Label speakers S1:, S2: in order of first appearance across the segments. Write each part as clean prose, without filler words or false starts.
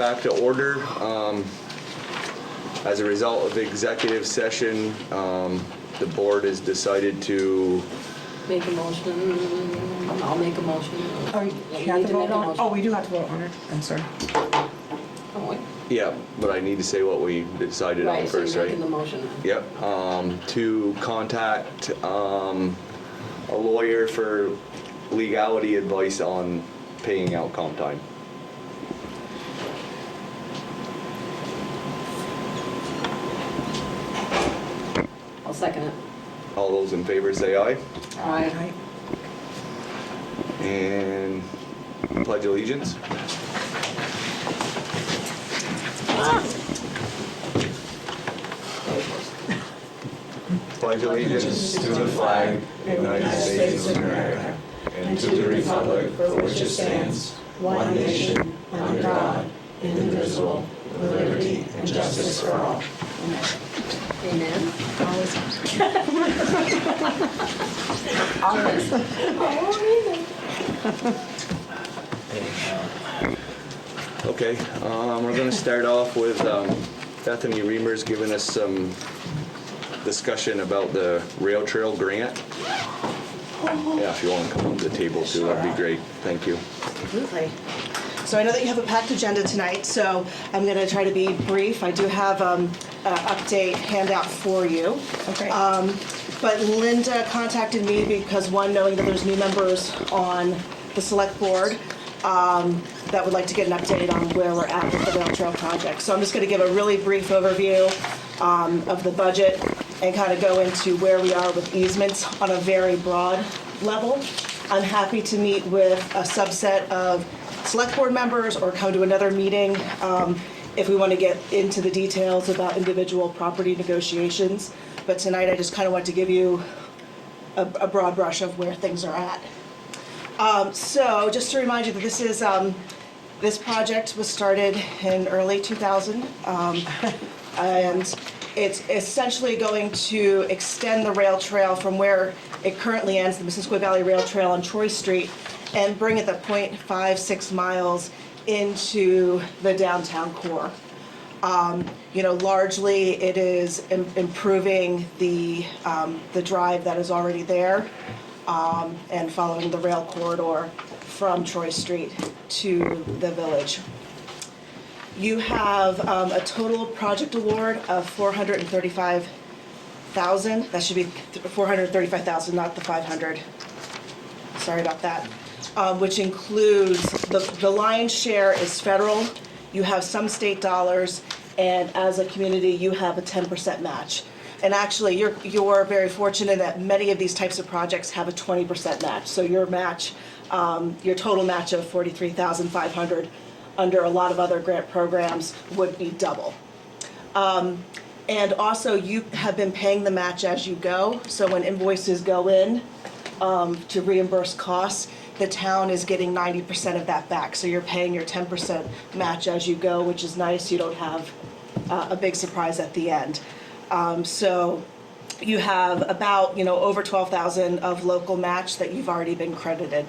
S1: back to order. As a result of the executive session, the board has decided to,
S2: Make a motion. I'll make a motion.
S3: Oh, you have to vote on it? Oh, we do have to vote on it. I'm sorry.
S1: yeah, but I need to say what we decided on
S2: Right, so
S1: first,
S2: you're
S1: right?
S2: making the motion.
S1: Yep, to contact a lawyer for legality advice on paying out comp time.
S2: I'll second it.
S1: All those in favor say aye.
S2: Aye.
S1: And pledge allegiance. Pledge allegiance to the flag of the United States of America and to the republic for which it stands, one nation, under God, indivisible, with liberty and justice for all.
S2: Amen.
S1: Okay, we're going to start off with Bethany Reimers giving us some discussion about the rail trail grant. Yeah, if you want to come up to the table too, that'd be great. Thank you.
S3: Absolutely. So I know that you have a packed agenda tonight, so I'm going to try to be brief. I do have an update handout for you.
S4: Okay.
S3: But Linda contacted me because, one, knowing that there's new members on the select board, that would like to get an update on where we're at with the rail trail project. So I'm just going to give a really brief overview of the budget and kind of go into where we are with easements on a very broad level. I'm happy to meet with a subset of select board members or come to another meeting if we want to get into the details about individual property negotiations. But tonight I just kind of want to give you a broad brush of where things are at. So just to remind you that this is this project was started in early 2000, and it's essentially going to extend the rail trail from where it currently ends, the Missisquoi Valley Rail Trail on Troy Street, and bring it the 0.56 miles into the downtown core. Largely it is improving the drive that is already there, and following the rail corridor from Troy Street to the village. You have a total project award of $435,000. That should be $435,000, not the 500. Sorry about that. Which includes the lion's share is federal. You have some state dollars, and as a community, you have a 10% match. And actually, you're very fortunate that many of these types of projects have a 20% match. So your match, your total match of $43,500 under a lot of other grant programs would be double. And also, you have been paying the match as you go. So when invoices go in to reimburse costs, the town is getting 90% of that back. So you're paying your 10% match as you go, which is nice. You don't have a big surprise at the end. So you have about, over 12,000 of local match that you've already been credited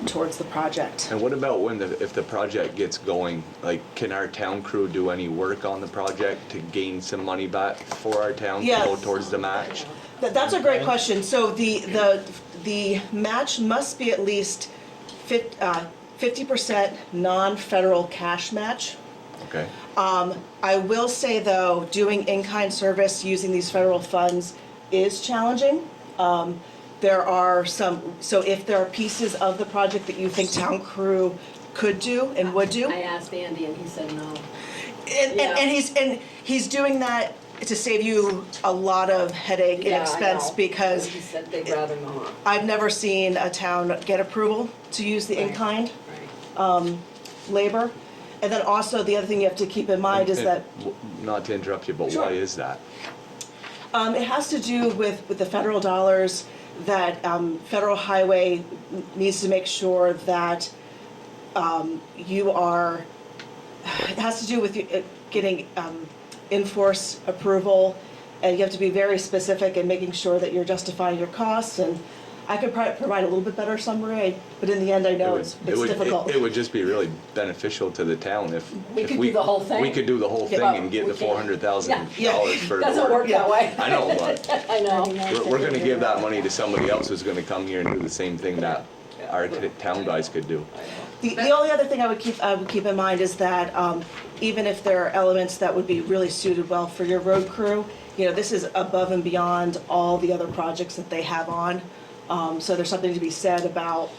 S3: towards the project.
S1: And what about if the project gets going? Like, can our town crew do any work on the project to gain some money back for our town to go towards the match?
S3: That's a great question. So the match must be at least 50% non-federal cash match.
S1: Okay.
S3: I will say, though, doing in-kind service using these federal funds is challenging. There are so if there are pieces of the project that you think town crew could do and would do.
S2: I asked Andy and he said no.
S3: And he's doing that to save you a lot of headache and expense, because
S2: he said they'd rather not.
S3: I've never seen a town get approval to use the in-kind labor. And then also the other thing you have to keep in mind is that,
S1: not to interrupt you, but
S3: Sure.
S1: why is that?
S3: it has to do with the federal dollars that Federal Highway needs to make sure that you are, it has to do with getting in-force approval, and you have to be very specific in making sure that you're justifying your costs. And I could provide a little bit better summary, but in the end, I know it's difficult.
S1: It would just be really beneficial to the town if
S2: We could do the whole thing.
S1: We could do the whole thing
S2: Well,
S1: and get
S2: we
S1: the
S2: can't.
S1: $400,000 for it.
S2: Doesn't work that way.
S1: I know, but
S2: I know.
S1: we're gonna give that money to somebody else who's gonna come here and do the same thing that our town guys could do.
S3: The only other thing I would keep in mind is that even if there are elements that would be really suited well for your road crew, you know, this is above and beyond all the other projects that they have on. So there's something to be said about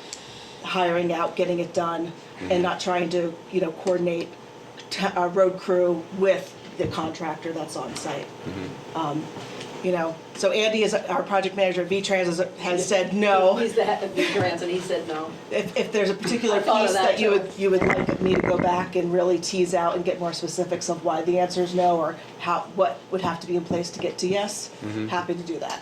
S3: hiring out, getting it done, and not trying to, you know, coordinate a road crew with the contractor that's on site. You know, so Andy is our project manager at V-Trans has said no.
S2: He's the head of V-Trans and he said no.
S3: If there's a particular
S2: I thought of
S3: piece
S2: that,
S3: that you would like me to go back and really tease out and get more specifics of why the answer is no, or what would have to be in place to get to yes, happy to do that.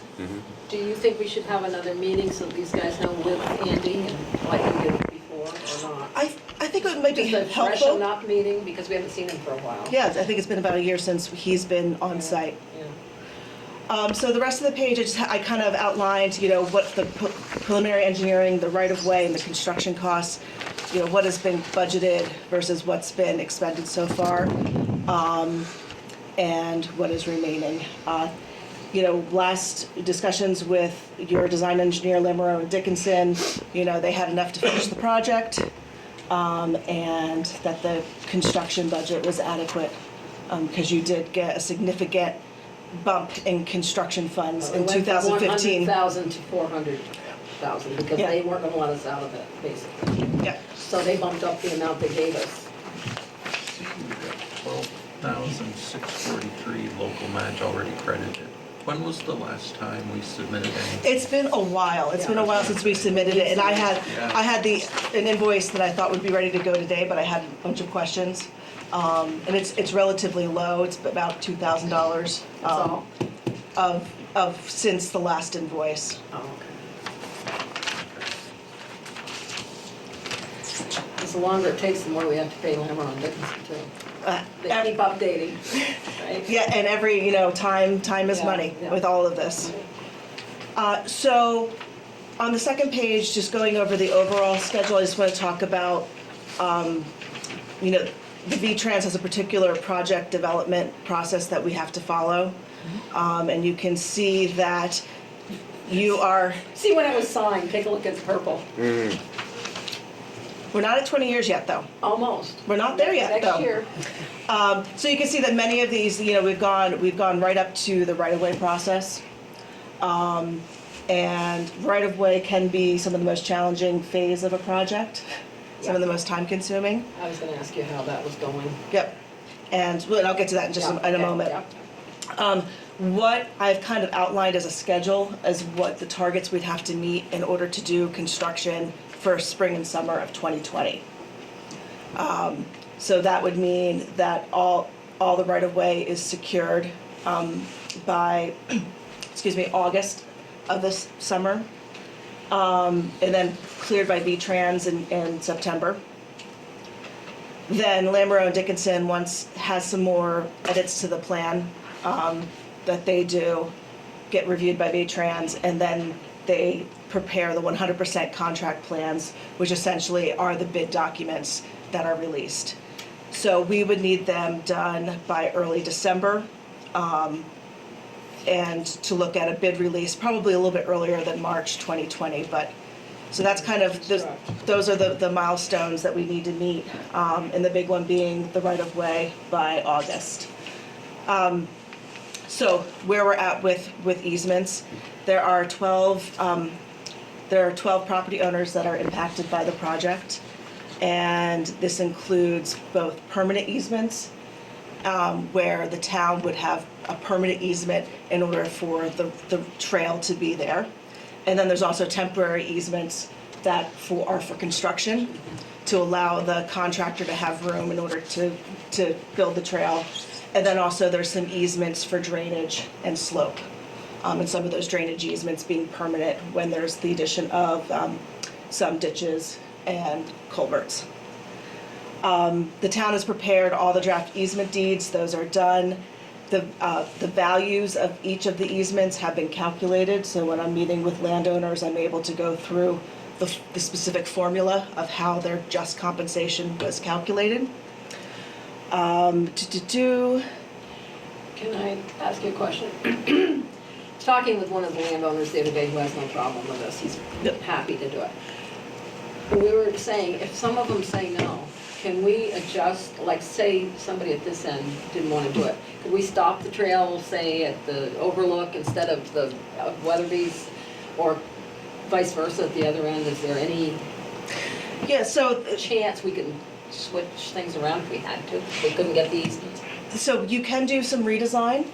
S2: Do you think we should have another meeting so these guys know with Andy and like we did before or not?
S3: I think it might be
S2: Just a fresh
S3: helpful.
S2: enough meeting because we haven't seen him for a while.
S3: Yeah, I think it's been about a year since he's been on site.
S2: Yeah.
S3: So the rest of the page, I kind of outlined, you know, what the preliminary engineering, the right-of-way, and the construction costs, you know, what has been budgeted versus what's been expended so far, and what is remaining. You know, last discussions with your design engineer, Lamoureux and Dickinson, you know, they had enough to finish the project, and that the construction budget was adequate, because you did get a significant bump in construction funds in 2015.
S2: 100,000 to 400,000 because
S3: Yeah.
S2: they weren't gonna let us out of it, basically.
S3: Yeah.
S2: So they bumped up the amount they gave us.
S4: 12,643 local match already credited. When was the last time we submitted any?
S3: It's been a while. It's been a while since we submitted it, and I had an invoice that I thought would be ready to go today, but I had a bunch of questions. And it's relatively low. It's about $2,000
S2: That's all?
S3: of since the last invoice.
S2: Oh, okay. The longer it takes, the more we have to pay Lamoureux and Dickinson too. They
S3: Ev-
S2: keep updating, right?
S3: Yeah, and every, you know, time is
S2: Yeah,
S3: money
S2: yeah.
S3: with all of this. So on the second page, just going over the overall schedule, I just want to talk about, you know, the V-Trans has a particular project development process that we have to follow. And you can see that you are,
S2: See when it was signed, take a look, it's purple.
S3: we're not at 20 years yet, though.
S2: Almost.
S3: We're not there yet, though.
S2: Next year.
S3: So you can see that many of these, you know, we've gone right up to the right-of-way process. And right-of-way can be some of the most challenging phase of a project, some of the most time-consuming.
S2: I was gonna ask you how that was going.
S3: Yep. And I'll get to that in just in a moment.
S2: Yeah.
S3: What I've kind of outlined as a schedule as what the targets we'd have to meet in order to do construction for spring and summer of 2020. So that would mean that all the right-of-way is secured by, August of this summer, and then cleared by V-Trans in September. Then Lamoureux and Dickinson has some more edits to the plan that they do, get reviewed by V-Trans, and then they prepare the 100% contract plans, which essentially are the bid documents that are released. So we would need them done by early December, and to look at a bid release probably a little bit earlier than March 2020, but so that's kind of, those are the milestones that we need to meet, and the big one being the right-of-way by August. So where we're at with easements, there are 12 property owners that are impacted by the project, and this includes both permanent easements, where the town would have a permanent easement in order for the trail to be there. And then there's also temporary easements that are for construction, to allow the contractor to have room in order to build the trail. And then also there's some easements for drainage and slope. And some of those drainage easements being permanent when there's the addition of some ditches and culverts. The town has prepared all the draft easement deeds, those are done. The values of each of the easements have been calculated, so when I'm meeting with landowners, I'm able to go through the specific formula of how their just compensation was calculated.
S2: Can I ask you a question? Talking with one of the landowners the other day who has no problem with this, he's
S3: Yep.
S2: happy to do it. We were saying, if some of them say no, can we adjust, like say somebody at this end didn't want to do it, could we stop the trail, say at the overlook instead of the Weatherby's, or vice versa at the other end? Is there any
S3: Yeah, so
S2: chance we can switch things around if we had to, if we couldn't get the easements?
S3: So you can do some redesign.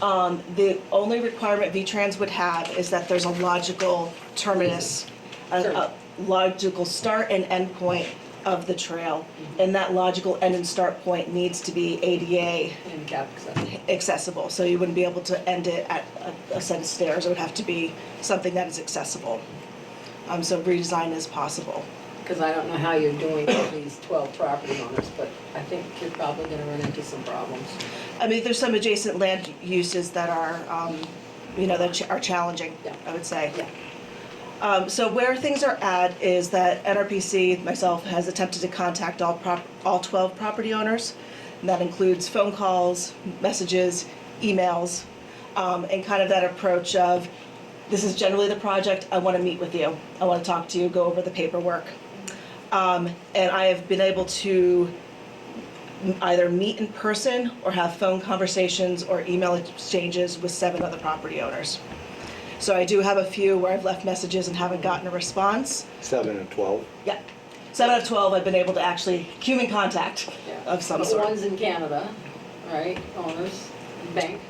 S3: The only requirement V-Trans would have is that there's a logical terminus, a logical start and end point of the trail. And that logical end and start point needs to be ADA
S2: Handicap accessible.
S3: accessible. So you wouldn't be able to end it at a set of stairs. It would have to be something that is accessible. So redesign is possible.
S2: Because I don't know how you're doing with these 12 property owners, but I think you're probably going to run into some problems.
S3: I mean, there's some adjacent land uses that are, that are challenging,
S2: Yeah.
S3: I would say.
S2: Yeah.
S3: So where things are at is that NRPC, myself, has attempted to contact all 12 property owners. And that includes phone calls, messages, emails, and kind of that approach of, this is generally the project, I want to meet with you. I want to talk to you, go over the paperwork. And I have been able to either meet in person or have phone conversations or email exchanges with 7 other property owners. So I do have a few where I've left messages and haven't gotten a response.
S1: 7 and 12.
S3: Yeah. 7 out of 12 I've been able to actually human contact
S2: Yeah.
S3: of some
S2: But the
S3: sort.
S2: ones in Canada, right, owners, bank.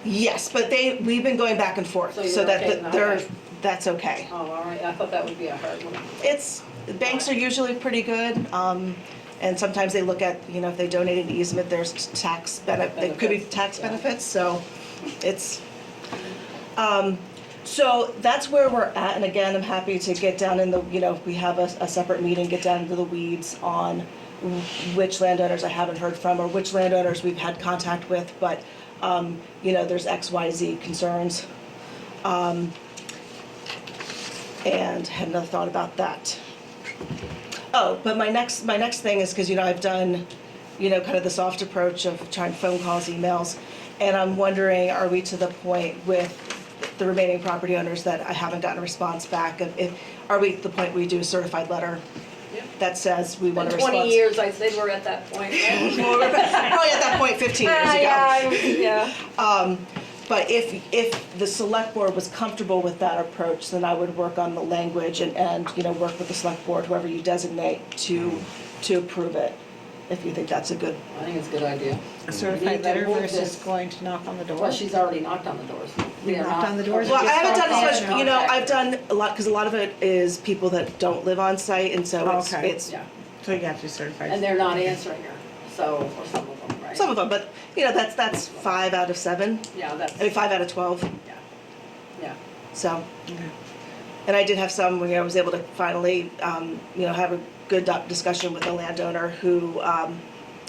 S3: Yes, but we've been going back and forth,
S2: So you're
S3: so that
S2: okay now?
S3: that's okay.
S2: Oh, all right, I thought that would be a hard one.
S3: Banks are usually pretty good, and sometimes they look at, if they donate an easement, there's tax benefit, there could be tax
S2: Yeah.
S3: benefits, so it's, so that's where we're at, and again, I'm happy to get down in the, we have a separate meeting, get down into the weeds on which landowners I haven't heard from, or which landowners we've had contact with, but, there's XYZ concerns. And had another thought about that. Oh, but my next thing is, because I've done, kind of the soft approach of trying phone calls, emails, and I'm wondering, are we to the point with the remaining property owners that I haven't gotten a response back? Are we at the point where we do a certified letter
S2: Yep.
S3: that says we want
S2: In
S3: a response?
S2: 20 years, I said we're at that point, right?
S3: Well, we're probably at that point 15 years ago.
S2: Yeah.
S3: But if the select board was comfortable with that approach, then I would work on the language and work with the select board, whoever you designate, to approve it, if you think that's a good.
S2: I think it's a good idea.
S5: A certified letter versus going to knock on the door.
S2: Well, she's already knocked on the doors.
S5: You knocked on the doors?
S3: Well, I haven't done
S2: Just
S3: as much, I've done a lot, because a lot of it is people that don't live on site, and so
S5: Okay.
S3: it's
S2: Yeah,
S5: So you have to be certified.
S2: and they're not answering her, so, or some of them, right?
S3: some of them, but, that's 5 out of 7,
S2: Yeah, that's,
S3: I mean, 5 out of 12,
S2: yeah, yeah.
S3: so.
S5: Okay.
S3: And I did have some where I was able to finally, have a good discussion with a landowner who I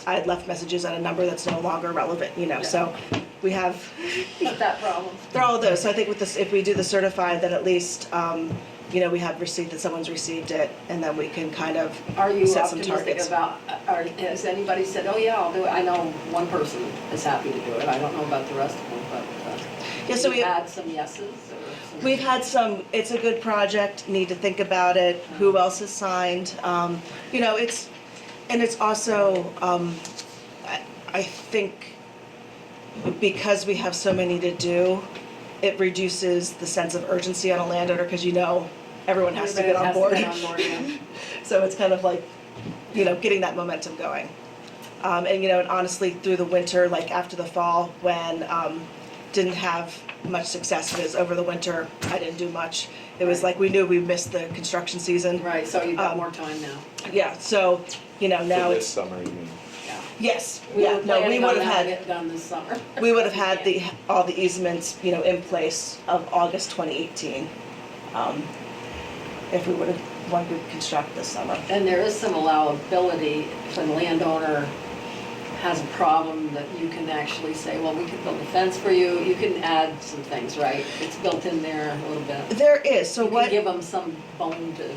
S3: had left messages at a number that's no longer relevant, so we have,
S2: Not that problem.
S3: there are all those. So I think with this, if we do the certified, then at least, we have receipt that someone's received it, and then we can kind of
S2: Are you
S3: set some
S2: optimistic
S3: targets.
S2: about, has anybody said, oh yeah, I'll do it? I know one person is happy to do it. I don't know about the rest of them, but
S3: Yeah, so
S2: we've had some yeses or some.
S3: We've had some, it's a good project, need to think about it, who else has signed, it's also, I think, because we have so many to do, it reduces the sense of urgency on a landowner, because everyone has to get on board.
S2: Everybody has to get on board, yeah.
S3: So it's kind of like, getting that momentum going. And honestly, through the winter, like after the fall, when didn't have much success with it over the winter, I didn't do much. It was like we knew we missed the construction season.
S2: Right, so you've got more time now.
S3: Yeah, so, now
S1: For this
S3: it's,
S1: summer, you mean?
S2: Yeah.
S3: yes,
S2: We
S3: yeah,
S2: were
S3: no, we
S2: planning
S3: would
S2: on
S3: have
S2: having
S3: had,
S2: it done this summer.
S3: we would have had all the easements, in place of August 2018, if we would have wanted to construct this summer.
S2: And there is some allowability if a landowner has a problem that you can actually say, well, we can build a fence for you, you can add some things, right? It's built in there a little bit.
S3: There is, so
S2: You can
S3: what,
S2: give them some bone to,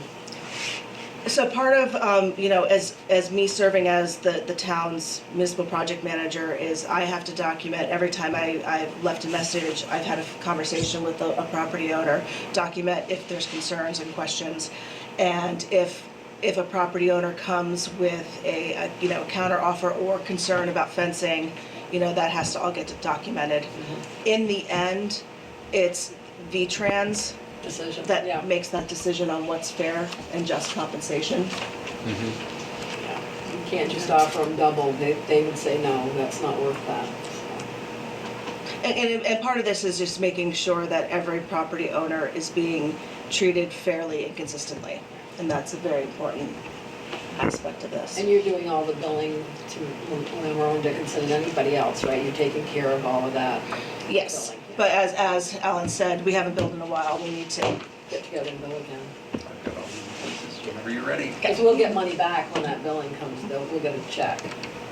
S3: so part of, you know, as me serving as the town's municipal project manager is I have to document every time I've left a message, I've had a conversation with a property owner, document if there's concerns and questions. And if a property owner comes with a you know, counter offer or concern about fencing, you know, that has to all get documented. In the end, it's V-Trans
S2: decision, yeah.
S3: that makes that decision on what's fair and just compensation.
S2: Yeah. You can't just offer them double, they would say, no, that's not worth that.
S3: And part of this is just making sure that every property owner is being treated fairly and consistently. And that's a very important aspect of this.
S2: And you're doing all the billing to Monroe Dickinson and anybody else, right? You're taking care of all of that?
S3: Yes,
S2: billing, yeah.
S3: but as Alan said, we haven't billed in a while, we need to.
S2: Get together and bill again.
S4: I've got all the pieces whenever you're ready.
S2: Because we'll get money back when that billing comes, we'll get a check.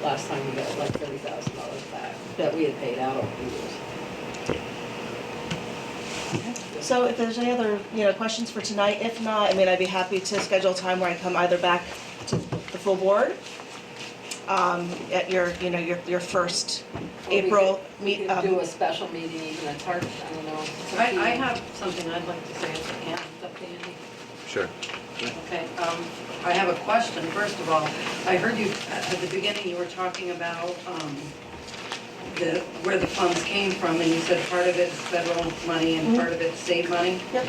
S2: Last time we got like $30,000 back that we had paid out over the years.
S3: So if there's any other, you know, questions for tonight, if not, I mean, I'd be happy to schedule a time where I come either back to the full board, at your, you know, your first April
S2: We
S3: meet.
S2: could do a special meeting, even it's hard, I don't know. It's up to you.
S6: I have something I'd like to say if I can.
S2: It's up to Andy.
S1: Sure.
S6: Okay, I have a question. First of all, I heard you, at the beginning, you were talking about where the funds came from, and you said part of it's federal money and part of it's state money.
S3: Yep.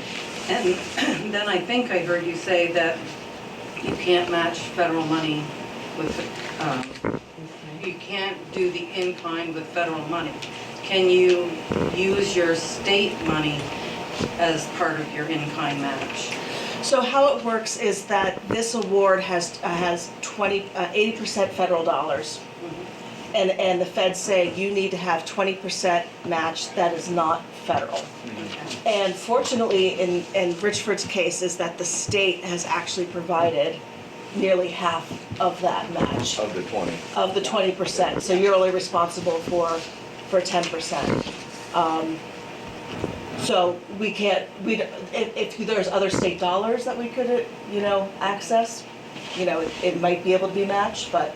S6: And then I think I heard you say that you can't match federal money with, you can't do the in-kind with federal money. Can you use your state money as part of your in-kind match?
S3: So how it works is that this award has 80% federal dollars. And the feds say you need to have 20% match that is not federal. And fortunately, in Richford's case, is that the state has actually provided nearly half of that match,
S1: Of the 20.
S3: of the 20%. So you're only responsible for 10%. So we can't, if there's other state dollars that we could, you know, access, you know, it might be able to be matched, but.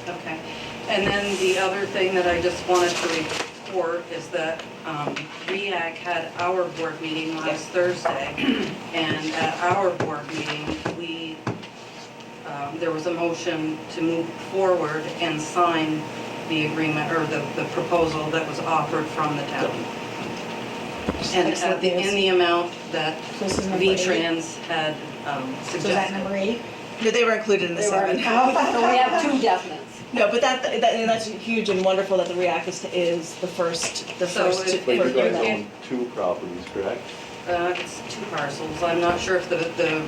S6: Okay. And then the other thing that I just wanted to report is that REAC had our board meeting last Thursday, and at our board meeting, there was a motion to move forward and sign the agreement, or the proposal that was offered from the town. And
S3: Excellent
S6: in
S3: news.
S6: the amount that
S5: This is number 8.
S6: V-Trans had
S5: So is that
S6: suggested.
S5: number 8?
S3: No, they were included in the
S2: They were,
S3: 7.
S2: so we have 2 definites.
S3: No, but and that's huge and wonderful that the REAC is the first
S6: So if-
S1: But you
S6: if-
S1: guys
S6: if-
S1: own 2 properties, correct?
S6: It's 2 parcels. I'm not sure if the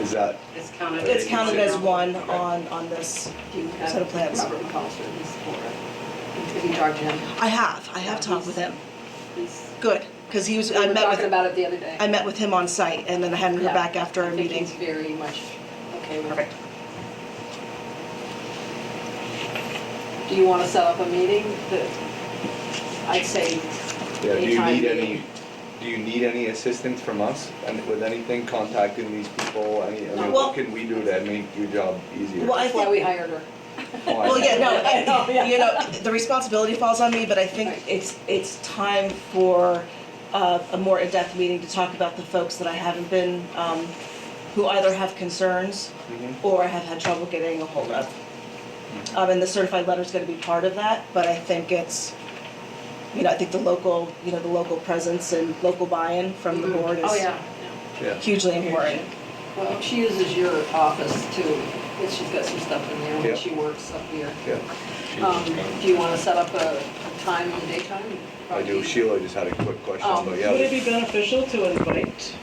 S1: Is that,
S6: it's counted.
S3: It's counted as one on this.
S2: Do you have
S3: Set of plans.
S2: Robert McCosker, he's for it. Have you talked to him?
S3: I have talked with him.
S2: He's,
S3: Good, because he was,
S2: we
S3: I
S2: were
S3: met
S2: talking
S3: with,
S2: about it the other day.
S3: I met with him on site, and then I hadn't heard
S2: Yeah.
S3: back after our
S2: I think
S3: meeting.
S2: he's very much okay with it.
S3: Perfect.
S2: Do you want to set up a meeting? I'd say
S1: yeah,
S2: anytime meeting.
S1: do you need any assistance from us and with anything, contacting these people? I mean,
S3: Well-
S1: what can we do to make your job easier?
S3: Well, I
S2: That's why we
S3: think,
S2: hired her.
S1: Oh, I
S3: well, yeah, no,
S2: I know, yeah.
S3: you know, the responsibility falls on me, but I think
S2: Right.
S3: it's time for a more in-depth meeting to talk about the folks that I haven't been, who either have concerns
S1: Mhm.
S3: or have had trouble getting a hold of. And the certified letter is going to be part of that, but I think it's, you know, I think the local, you know, the local presence and local buy-in from the board
S2: Oh,
S3: is
S2: yeah.
S1: Yeah.
S3: hugely important.
S2: Well, she uses your office too. She's got some stuff in there
S1: Yeah.
S2: when she works up here.
S1: Yeah,
S2: Do you want to set up a time in the daytime?
S1: I do. Sheila just had a quick question, but
S7: Would it
S1: yeah.
S7: be beneficial to invite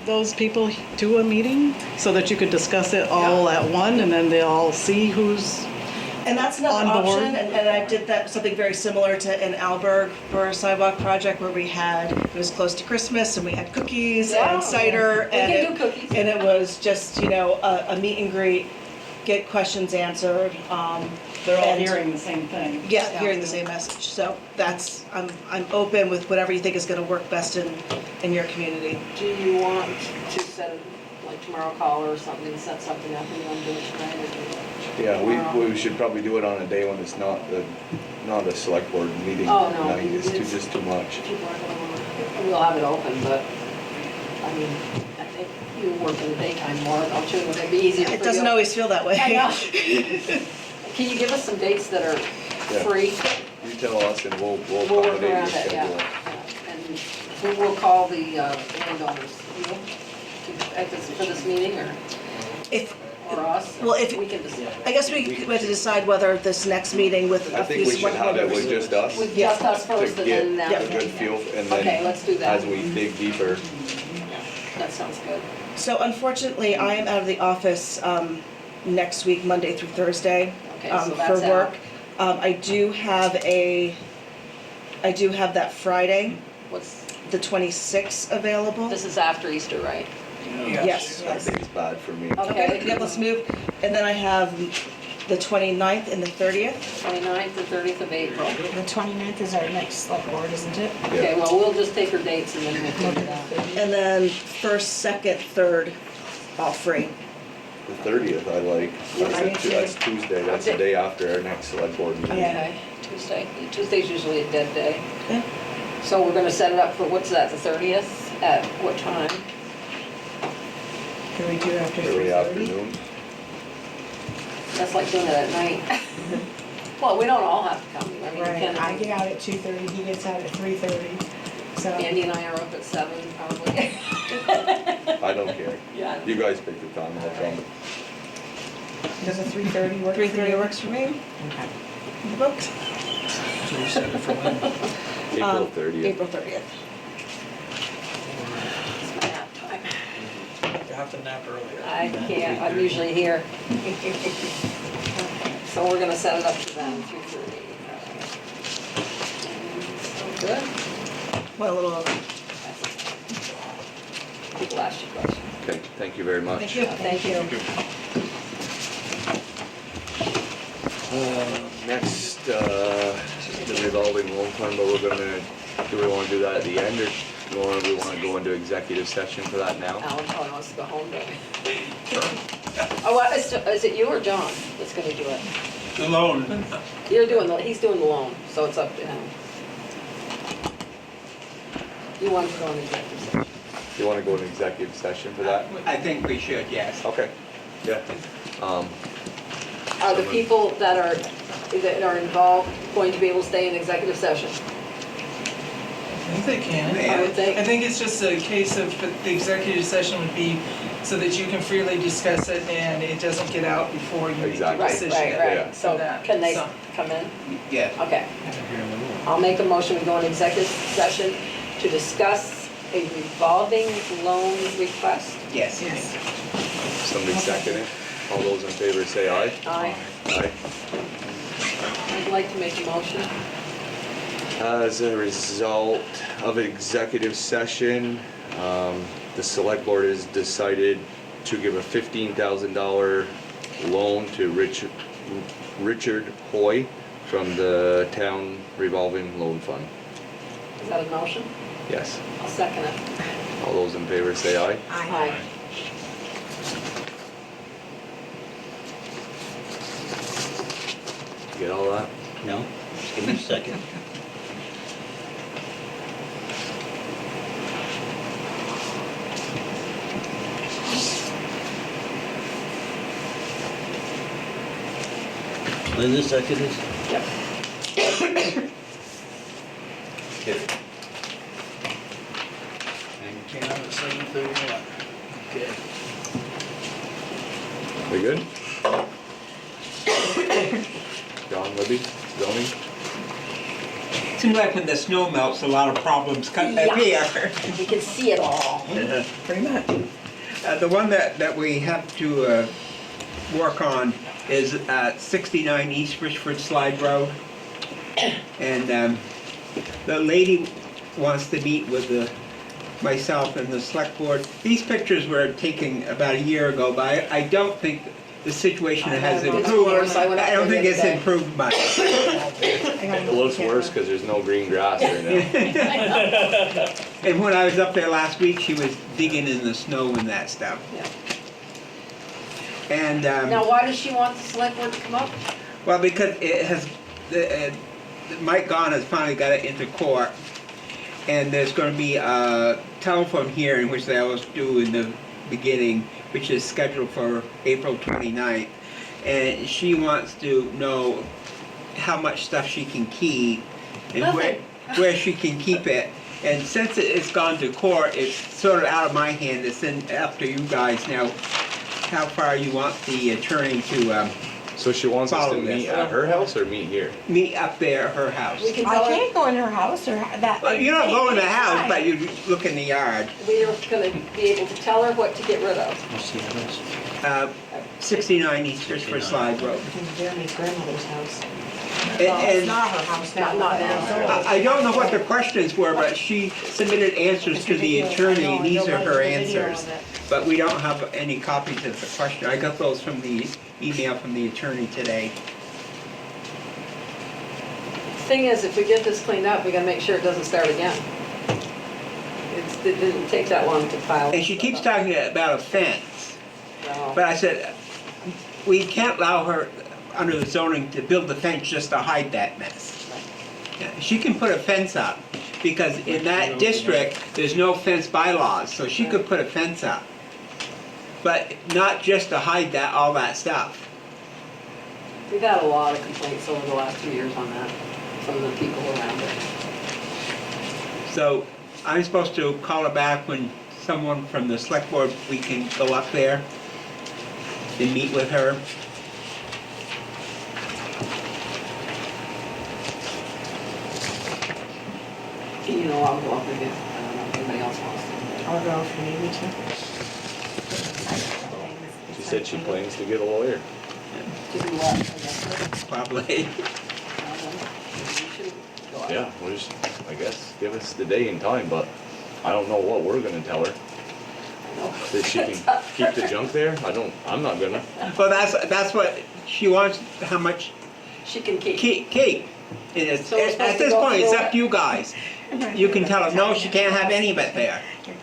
S7: those people to a meeting so that you could discuss it all at one and then they all see who's,
S3: And that's another
S7: On board.
S3: option, and I did that, something very similar to in Alberg for a sidewalk project where we had, it was close to Christmas and we had cookies
S2: Yeah.
S3: and cider.
S2: We
S3: and
S2: can
S3: it-
S2: do cookies.
S3: And it was just, you know, a meet and greet. get questions answered.
S7: They're all
S3: and-
S7: hearing the same thing.
S3: Yeah, hearing the same message. So that's, I'm open with whatever you think is gonna work best in your community.
S2: Do you want to set, like tomorrow call or something, set something up, and you want to do it tonight or do it?
S1: Yeah,
S2: tomorrow?
S1: we should probably do it on a day when it's not a select board meeting.
S2: Oh, no,
S1: night. It's
S2: it's-
S1: just too much.
S2: People aren't gonna want to, we'll have it open, but, I mean, I think you work in the daytime more, don't you? Would it be easier for you?
S3: It doesn't always feel that way.
S2: I know. Can you give us some dates that are
S1: Yeah.
S2: free?
S1: You tell us and we'll
S2: We'll work
S1: accommodate your
S2: around it, yeah.
S1: schedule.
S2: Yeah. And who will call the landowners? You? For this meeting,
S3: If,
S2: or us?
S3: Well, if-
S2: We can decide.
S3: I guess we have to decide whether this next meeting with
S1: I
S3: a
S1: think
S3: few
S1: we should have it with
S3: members.
S1: just us.
S2: With
S3: Yeah.
S2: just us
S1: To
S2: first and
S1: get
S2: then
S1: a
S2: that.
S1: good feel and
S2: Okay,
S1: then
S2: let's do that.
S1: as we dig deeper.
S2: That sounds good.
S3: So unfortunately, I am out of the office next week, Monday through Thursday,
S2: Okay, so
S3: for
S2: that's out.
S3: work. I do have that Friday,
S2: What's,
S3: the 26th available.
S2: this is after Easter, right?
S3: Yes.
S1: That day's bad for me.
S3: Okay, yeah, let's move. And then I have the 29th and the 30th.
S2: 29th and 30th of April.
S5: The 29th is our next select board, isn't it?
S2: Okay, well, we'll just take her dates and then we'll figure it out.
S3: And then 1st, 2nd, 3rd, all free.
S1: The 30th I like. That's Tuesday. That's the day after our next select board meeting.
S2: Okay, Tuesday. Tuesday's usually a dead day.
S3: Okay.
S2: So we're gonna set it up for, what's that, the 30th? At what time?
S5: Can we do after
S1: Early
S5: 3:30?
S1: afternoon.
S2: That's like doing it at night. Well, we don't all have to come. I mean, you
S5: Right,
S2: can.
S5: I get out at 2:30, he gets out at 3:30, so.
S2: Andy and I are up at 7 probably.
S1: I don't care.
S2: Yeah.
S1: You guys pick the time, I'll come.
S5: Does a 3:30 work for you?
S3: 3:30 works for me.
S5: Okay.
S3: Booked.
S4: So you set it for when?
S1: April 30th.
S3: April 30th.
S2: It's my nap time.
S4: You have to nap earlier.
S2: I can't, I'm usually here. So we're gonna set it up for then, 3:30. So good.
S3: Well, a little over.
S2: People ask you questions.
S1: Okay, thank you very much.
S3: Thank you.
S2: Thank you.
S1: Next, the revolving loan fund, but do we wanna do that at the end, or do we wanna go into executive session for that now?
S2: Alan probably wants to go home, don't he? Oh, what, is it you or John that's gonna do it?
S8: The loan,
S2: He's doing the loan, so it's up to him. You want to go on executive session?
S1: You wanna go into executive session for that?
S8: I think we should, yes.
S1: Okay, yeah.
S2: Are the people that are involved going to be able to stay in executive session?
S9: I think they can.
S2: I would think.
S9: I think it's just a case of the executive session would be so that you can freely discuss it and it doesn't get out before you make your
S1: Exactly.
S2: Right,
S9: decision.
S2: right,
S1: Yeah.
S2: right. So
S9: that,
S2: can they
S9: so.
S2: come in?
S8: Yes.
S2: Okay. I'll make a motion, we go in executive session to discuss a revolving loan request.
S8: Yes.
S9: Yes.
S1: Somebody second it? All those in favor say aye.
S2: Aye.
S1: Aye.
S2: I'd like to make a motion.
S1: As a result of executive session, the select board has decided to give a $15,000 loan to Richard Hoy from the town revolving loan fund.
S2: Is that a motion?
S1: Yes.
S2: I'll second it.
S1: All those in favor say aye.
S2: Aye.
S1: Get all that?
S8: No, just give me a second. Linda seconded?
S2: Yep.
S8: And came out at 7:31. Okay.
S1: We good? John, Libby, zoning?
S8: Seems like when the snow melts, a lot of problems come up here.
S2: We can see it all.
S8: Pretty much. The one that we have to work on is at 69 East Richford Slide Road. And the lady wants to meet with myself and the select board. These pictures were taken about a year ago, but I don't think the situation
S3: I
S8: has
S3: don't know.
S8: improved.
S2: It's worse. I went up
S8: I don't
S2: there
S8: think
S2: the other
S8: it's
S2: day.
S8: improved much.
S1: It looks worse because there's no green grass right now.
S8: And when I was up there last week, she was digging in the snow and that stuff.
S2: Yeah.
S8: And,
S2: Now, why does she want the select board to come up?
S8: well, because it has, Mike Gahn has finally got it into court. And there's gonna be a telephone hearing, which they always do in the beginning, which is scheduled for April 29th. And she wants to know how much stuff she can keep and where she can keep it. And since it's gone to court, it's sort of out of my hand. It's up to you guys now, how far you want the attorney to
S1: So she wants us to
S8: Follow
S1: meet
S8: this.
S1: at her house or meet here?
S8: meet up there at her house.
S2: We can
S5: I
S2: tell her,
S5: can't go in her house or that.
S8: Well, you don't go in the house,
S5: Fine.
S8: but you look in the yard.
S2: we are gonna be able to tell her what to get rid of.
S8: 69 East Richford Slide Road.
S5: It's Jeremy's grandmother's house.
S8: And-
S5: Well, it's
S8: and-
S5: not her house now.
S2: Not now.
S8: I don't know what the questions were, but she submitted answers
S5: It's
S8: to the
S5: ridiculous.
S8: attorney,
S5: I know,
S8: and these are
S5: I know,
S8: her
S5: there's a video
S8: answers.
S5: of it.
S8: But we don't have any copies of the question. I got those from the email from the attorney today.
S2: Thing is, if we get this cleaned up, we gotta make sure it doesn't start again. It didn't take that long to file.
S8: And she keeps talking about a fence,
S2: No.
S8: but I said, we can't allow her, under the zoning, to build the fence just to hide that mess. Yeah, she can put a fence up, because in that district, there's no fence bylaws, so she could put a fence up. But not just to hide that, all that stuff.
S2: We've had a lot of complaints over the last 2 years on that, from the people around it.
S8: So I'm supposed to call her back when someone from the select board, we can go up there and meet with her.
S2: You know, I'll go up with you. I don't know if anybody else wants to.
S5: I'll go if you need me to.
S1: She said she plans to get a lawyer.
S2: To do what, I guess.
S8: Probably.
S2: I don't know. Maybe you should go up.
S1: Yeah, we'll just, I guess, give us the day and time, but I don't know what we're gonna tell her.
S2: No.
S1: That she can keep the junk there? I'm not gonna.
S8: Well, that's what she wants, how much
S2: She can keep.
S8: keep. And it's,
S2: So we're supposed
S8: at
S2: to
S8: this
S2: go
S8: point, it's
S2: through
S8: up to you guys. You can tell her, no, she can't have any of it there.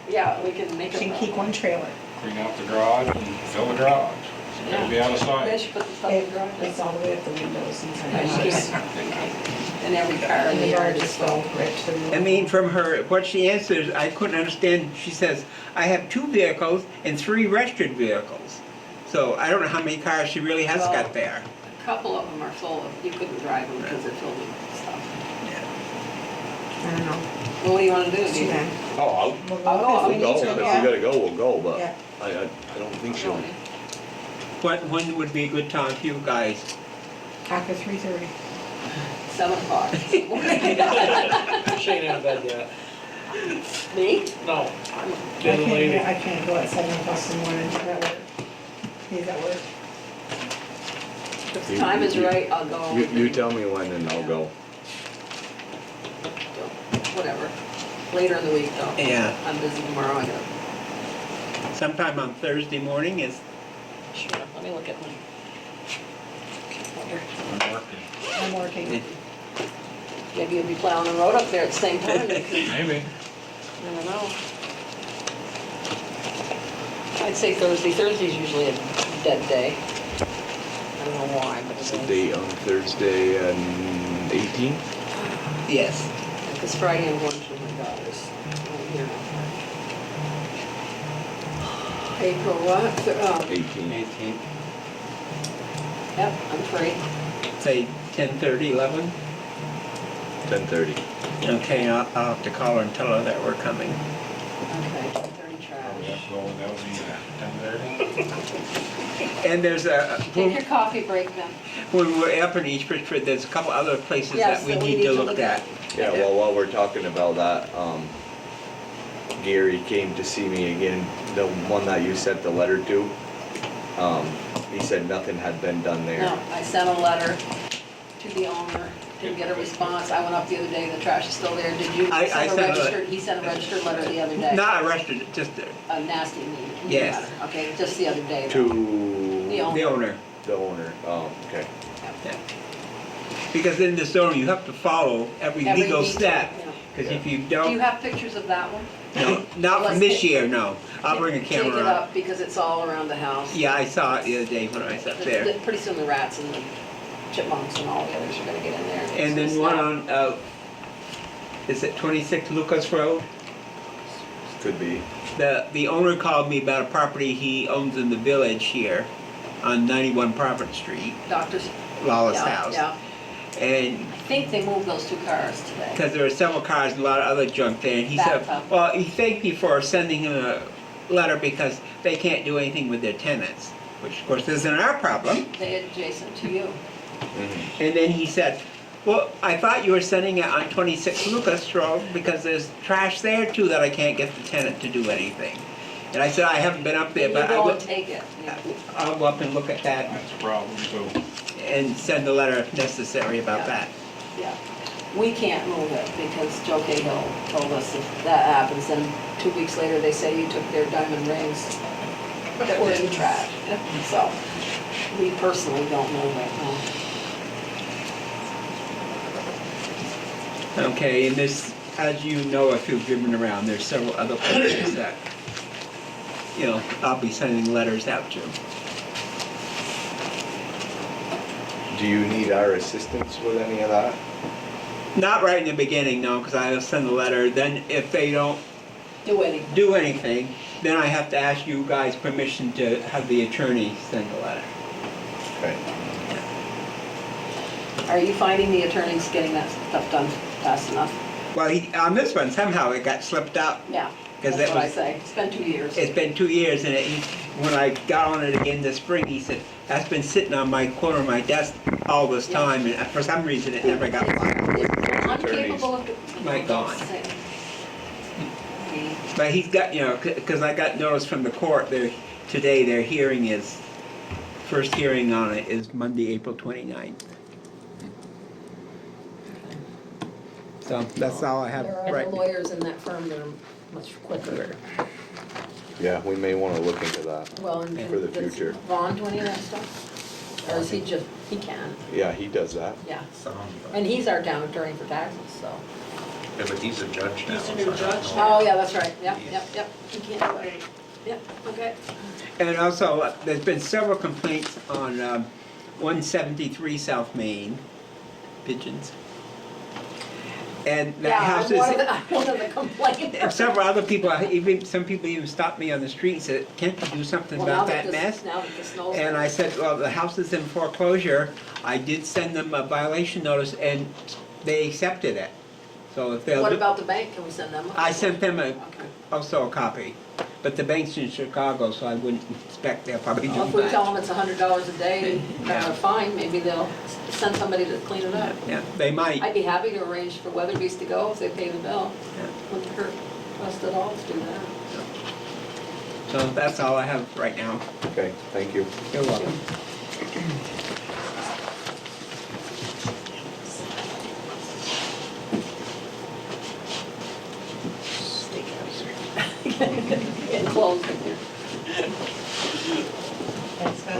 S2: Yeah, we can make
S5: She
S2: it.
S5: can keep one trailer.
S10: Clean out the garage and fill the garage. It's gotta be out of
S2: Then
S10: sight.
S2: she put the stuff in the garage.
S5: It's all the way up the windows inside
S2: Yeah,
S5: the
S2: she
S5: house.
S2: can't. And every car in
S5: And
S2: the
S5: the
S2: yard
S5: yard
S2: is
S5: is
S2: full.
S5: full right to the.
S8: I mean, from her, what she answers, I couldn't understand. She says, I have 2 vehicles and 3 registered vehicles. So I don't know how many cars she really has got there.
S2: A couple of them are full of, you couldn't drive them because they're filled with stuff.
S5: I don't know.
S2: Well, what do you wanna do?
S5: Too bad.
S1: Oh,
S5: We'll
S2: I'll go.
S5: if we
S1: we'll go.
S5: need
S1: If
S5: to,
S1: we
S5: yeah.
S1: gotta go, we'll go, but
S5: Yeah.
S1: I don't think she'll.
S8: When would be a good time for you guys?
S5: After 3:30.
S2: 7 o'clock.
S11: She ain't in bed yet.
S2: Me?
S11: No. The other lady.
S5: I can't go at 7 o'clock in the morning, I'm at work. He's at work.
S2: If the time is right, I'll go.
S1: You tell me when and I'll go.
S2: Whatever. Later in the week though.
S8: Yeah.
S2: I'm busy tomorrow, I gotta.
S8: Sometime on Thursday morning is,
S2: Sure, let me look at my calendar.
S10: I'm working.
S5: I'm working.
S2: Maybe you'll be plowing the road up there at the same time. You could-
S10: Maybe.
S2: I don't know. I'd say Thursday. Thursday's usually a dead day. I don't know why, but
S1: It's
S2: it
S1: the
S2: is.
S1: date on Thursday and 18th.
S8: yes.
S2: This Friday I'm going to my daughter's. I'm here. April what?
S1: 18th.
S2: Yep, I'm free.
S8: Say 10:30, 11?
S1: 10:30.
S8: Okay, I'll have to call her and tell her that we're coming.
S2: Okay, 10:30
S10: Yeah,
S2: trash.
S10: so that would be 10:30.
S8: And there's
S2: Take your coffee break then.
S8: when we're up in East Richford, there's a couple other places
S2: Yes,
S8: that we need to look at.
S1: Yeah, well, while we're talking about that, Gary came to see me again, the one that you sent the letter to. He said nothing had been done there.
S2: No, I sent a letter to the owner, didn't get a response. I went up the other day, the trash is still there. Did you
S8: I
S2: send a
S8: sent a-
S2: registered, he sent a registered letter the other day?
S8: Not arrested, just
S2: A nasty meeting
S8: Yes.
S2: letter. Okay, just the other day. though.
S1: To
S2: The owner.
S8: The owner.
S1: The owner, oh, okay.
S8: Because in the zone, you have to follow every legal
S2: detail,
S8: step.
S2: yeah.
S8: Because if you
S2: Do you
S8: don't,
S2: have pictures of that one?
S8: no, not
S2: Let's
S8: from this
S2: take-
S8: year, no. I'll bring a
S2: Take
S8: camera
S2: it
S8: up.
S2: up because it's all around the house.
S8: Yeah, I saw it the other day when I was up there.
S2: Pretty soon the rats and the chipmunks and all the others are gonna get in there.
S8: And then
S2: So
S8: one
S2: snap.
S8: on, is it 26 Lucas Road?
S1: Could be.
S8: The owner called me about a property he owns in the village here on 91 Providence Street,
S2: Doctors.
S8: Lawless
S2: Yeah,
S8: house.
S2: yeah.
S8: And
S2: I think they moved those 2 cars today.
S8: because there were several cars and a lot of other junk there, and he said,
S2: Bathtub.
S8: well, he thanked me for sending him a letter because they can't do anything with their tenants, which of course isn't our problem.
S2: They adjacent to you.
S8: And then he said, well, I thought you were sending it on 26 Lucas Road because there's trash there too that I can't get the tenant to do anything. And I said, I haven't been up there,
S2: You
S8: but
S2: go and take it.
S8: I'll go up and look at that
S10: That's a problem too.
S8: and send a letter if necessary about that.
S2: Yeah. We can't move it because Joe Cahill told us if that happens, then 2 weeks later they say you took their diamond rings that were in the trash. So we personally don't move it, no.
S8: Okay, and this, as you know, if you've driven around, there's several other places that, you know, I'll be sending letters out to.
S1: Do you need our assistance with any of that?
S8: Not right in the beginning, no, because I'll send a letter. Then if they don't
S2: Do anything.
S8: do anything, then I have to ask you guys permission to have the attorney send a letter.
S1: Okay.
S2: Are you finding the attorneys getting that stuff done fast enough?
S8: Well, on this one, somehow it got slipped out.
S2: Yeah,
S8: Because
S2: that's
S8: it
S2: what I
S8: was,
S2: say. It's been 2 years.
S8: it's been 2 years, and when I got on it again this spring, he said, that's been sitting on my corner of my desk all this
S2: Yeah.
S8: time, and for some reason it never got filed.
S2: Incapable of.
S8: My God. But he's got, you know, because I got notice from the court, today their hearing is, first hearing on it is Monday, April 29th. So that's all I have
S2: There are
S8: right
S2: other
S8: now.
S2: lawyers in that firm that are much quicker.
S1: Yeah, we may want to look into that.
S2: Well, and
S1: For the
S2: does
S1: future.
S2: Ron do any of that stuff? Or is he just, he can,
S1: Yeah, he does that.
S2: yeah. And he's our town attorney for taxes, so.
S4: Yeah, but he's a judge now.
S5: He's a new
S4: so I don't
S5: judge
S4: know.
S2: Oh, yeah, that's right, yep, yep. He can't do it. Yep, okay.
S8: And also, there's been several complaints on 173 South Main, pigeons. And that
S2: Yeah,
S8: house
S2: I'm
S8: is,
S2: one of the
S8: and
S2: complainers.
S8: several other people, some people even stopped me on the street and said, can't you do something
S2: Well, now
S8: about that
S2: this-
S8: mess?
S2: Now that the snow's.
S8: And I said, well, the house is in foreclosure. I did send them a violation notice and they accepted it. So if they'll
S2: What
S8: do,
S2: about the bank? Can we send them?
S8: I sent them
S2: Okay.
S8: also a copy. But the bank's in Chicago, so I wouldn't expect they'll probably do
S2: Well, if we tell
S8: much.
S2: them it's $100 a day,
S8: Yeah.
S2: fine, maybe they'll send somebody to clean it up.
S8: Yeah, they might.
S2: I'd be happy to arrange for Weatherby's to go if they pay the bill.
S8: Yeah.
S2: Wouldn't hurt us at all to do that.
S8: So that's all I have right now.
S1: Okay, thank you.
S8: You're welcome.
S2: Getting close in here.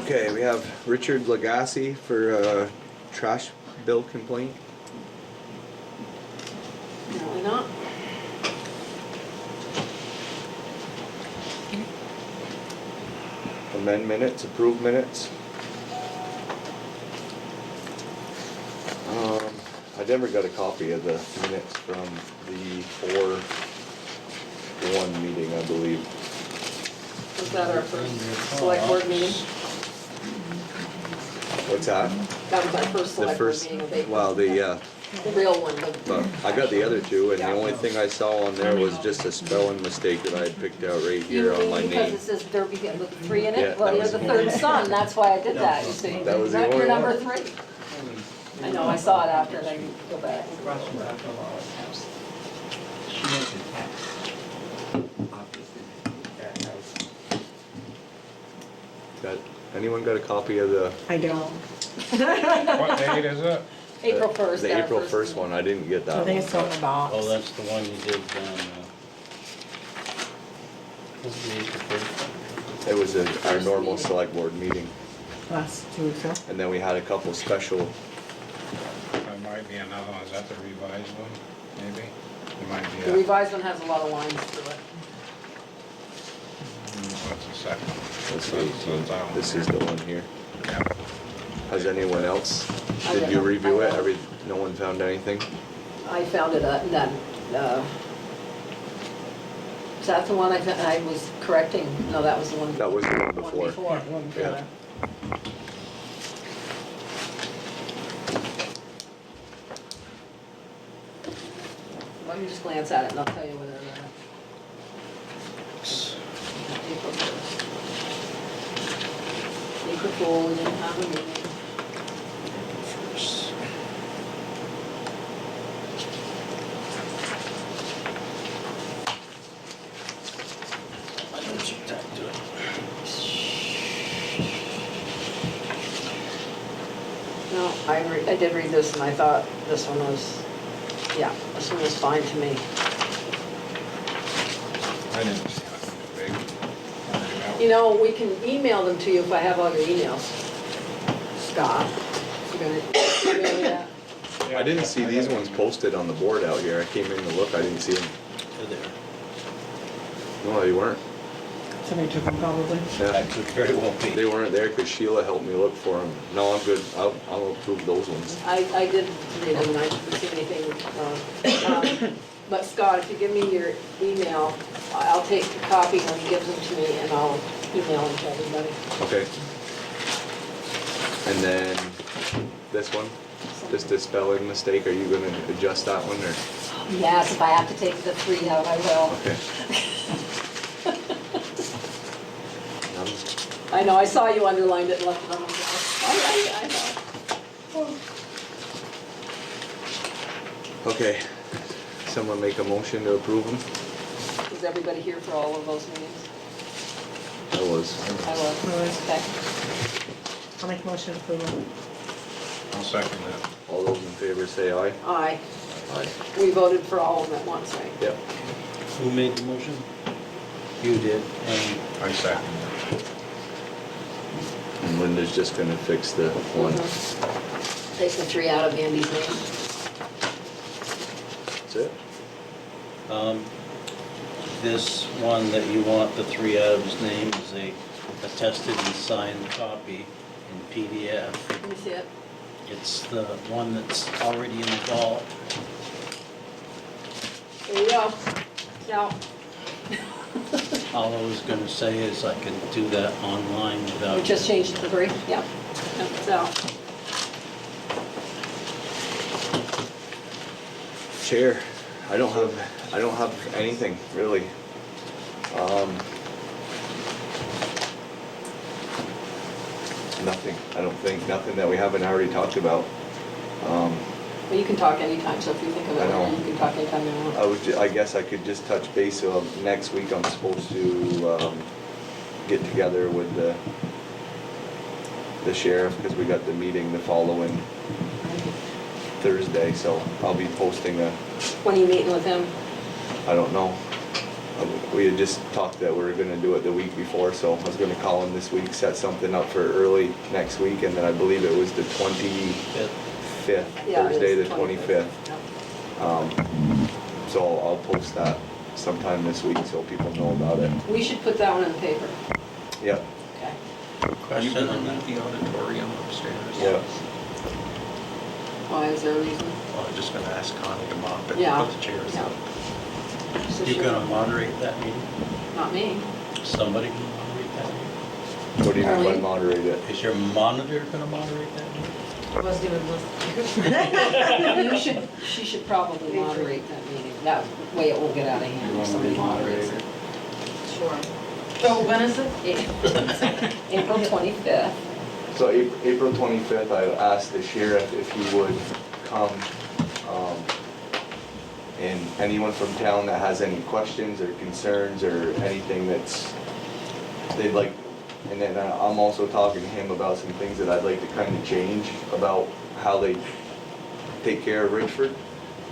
S1: Okay, we have Richard Legacy for a trash bill complaint.
S2: Really not.
S1: Amend minutes, approve minutes. I never got a copy of the minutes from the 4-1 meeting, I believe.
S2: Was that our first select board meeting?
S1: What's that?
S2: That was our first
S1: The
S2: select board
S1: first,
S2: meeting of April.
S1: well,
S2: The real one,
S1: but I got the other two, and the only thing I saw on there was just a spelling mistake that I had picked out right here on my
S2: You mean because
S1: name.
S2: it says Derby with 3 in
S1: Yeah,
S2: it? Well,
S1: that
S2: you're
S1: was
S2: the
S1: the
S2: third
S1: only
S2: son, that's why I did that, you see.
S1: That was the
S2: You're
S1: only
S2: number
S1: one.
S2: 3. I know, I saw it after, and I go back.
S8: Across from Dr. Lawless' house. She has a tax office in that house.
S1: Got, anyone got a copy of the,
S3: I don't.
S10: What date is it?
S2: April 1st.
S1: the
S2: our
S1: April
S2: first
S1: 1st one? I didn't get that
S3: I think
S1: one.
S3: it's still in the box.
S11: Oh, that's the one you did, was it the April first?
S1: It was our
S2: First
S1: normal
S2: meeting.
S1: select board meeting.
S5: Last 2 weeks ago.
S1: And then we had a couple special,
S10: There might be another one, is that the revised one, maybe? There might be
S2: The
S10: a,
S2: revised one has a lot of lines through it.
S10: what's the second?
S1: let's
S10: So
S1: see,
S10: it's that one.
S1: this is the one here.
S10: Yeah.
S1: Has anyone else?
S2: I
S1: Did
S2: don't
S1: you
S2: know.
S1: review
S2: I
S1: it?
S2: don't.
S1: No one found anything?
S2: I found it, is that the one I was correcting? No, that was the one.
S1: That was the one
S2: One
S1: before.
S2: before.
S1: Yeah.
S2: Let me just glance at it and I'll tell you whether April 1st. April Fool, we didn't have a meeting. No, I did read this and I thought this one was, yeah, this one was fine to me.
S10: I didn't see nothing big.
S2: You know, we can email them to you if I have all your emails. Scott, you gonna email me that?
S1: I didn't see these ones posted on the board out here. I came in to look, I didn't see them.
S4: They're there.
S1: No, they weren't.
S5: Somebody took them probably.
S1: Yeah.
S4: That could very well be.
S1: They weren't there because Sheila helped me look for them. No, I'm good. I'll approve those ones.
S2: I did read them and I didn't see anything wrong. But Scott, if you give me your email, I'll take a copy when he gives them to me and I'll email them to everybody.
S1: Okay. And then this one, just a spelling mistake. Are you gonna adjust that one or?
S2: Yes, if I have to take the 3 out, I will.
S1: Okay.
S2: I know, I saw you underlined it and left it on the floor. I know.
S1: Okay. Someone make a motion to approve them?
S2: Was everybody here for all of those meetings?
S1: I was.
S2: I was. Okay.
S5: I'll make a motion to approve.
S10: I'll second that.
S1: All those in favor say aye.
S2: Aye.
S1: Aye.
S2: We voted for all of them at once, right?
S1: Yep.
S11: Who made the motion? You did, and
S10: I second that.
S1: And Linda's just gonna fix the one.
S2: Take the 3 out of Andy's name.
S1: That's it?
S11: this one that you want the 3 out of his name is a attested and signed copy in PDF.
S2: Let me see it.
S11: It's the one that's already in the vault.
S2: There you go. Now,
S11: All I was gonna say is I can do that online
S2: we
S11: without.
S2: just changed it to 3. Yep. It's out.
S1: Chair, I don't have anything really. Nothing, I don't think, nothing that we haven't already talked about.
S2: Well, you can talk anytime, so if you think of it,
S1: I know.
S2: you can talk anytime you want.
S1: I guess I could just touch base, next week I'm supposed to, get together with the sheriff, because we got the meeting the following Thursday, so I'll be posting
S2: When are you meeting with him?
S1: I don't know. We had just talked that we were gonna do it the week before, so I was gonna call him this week, set something up for early next week, and then I believe it was the 25th,
S2: Yeah, it is
S1: Thursday, the
S2: 25th.
S1: 25th. So I'll post that sometime this week so people know about it.
S2: We should put that one in the paper.
S1: Yep,
S2: Okay.
S4: Are you
S11: Question
S4: gonna
S11: on
S4: leave the auditorium upstairs?
S1: yep.
S2: Why, is there a reason?
S4: Well, I'm just gonna ask Connie to mop it,
S2: Yeah.
S4: put the chairs
S2: Yeah.
S4: up.
S2: So
S11: You're
S2: should-
S11: gonna moderate that meeting?
S2: Not me.
S11: Somebody can moderate that meeting?
S1: What do you mean by
S2: Early.
S1: moderate it?
S11: Is your monitor gonna moderate that meeting?
S5: Was doing
S2: She should probably moderate that meeting. That way it won't get out of hand if somebody moderates it.
S6: Sure. So when is it?
S2: April 25th.
S1: So April 25th, I asked the sheriff if he would come, and anyone from town that has any questions or concerns or anything they'd like, and then I'm also talking to him about some things that I'd like to kind of change about how they take care of Richford.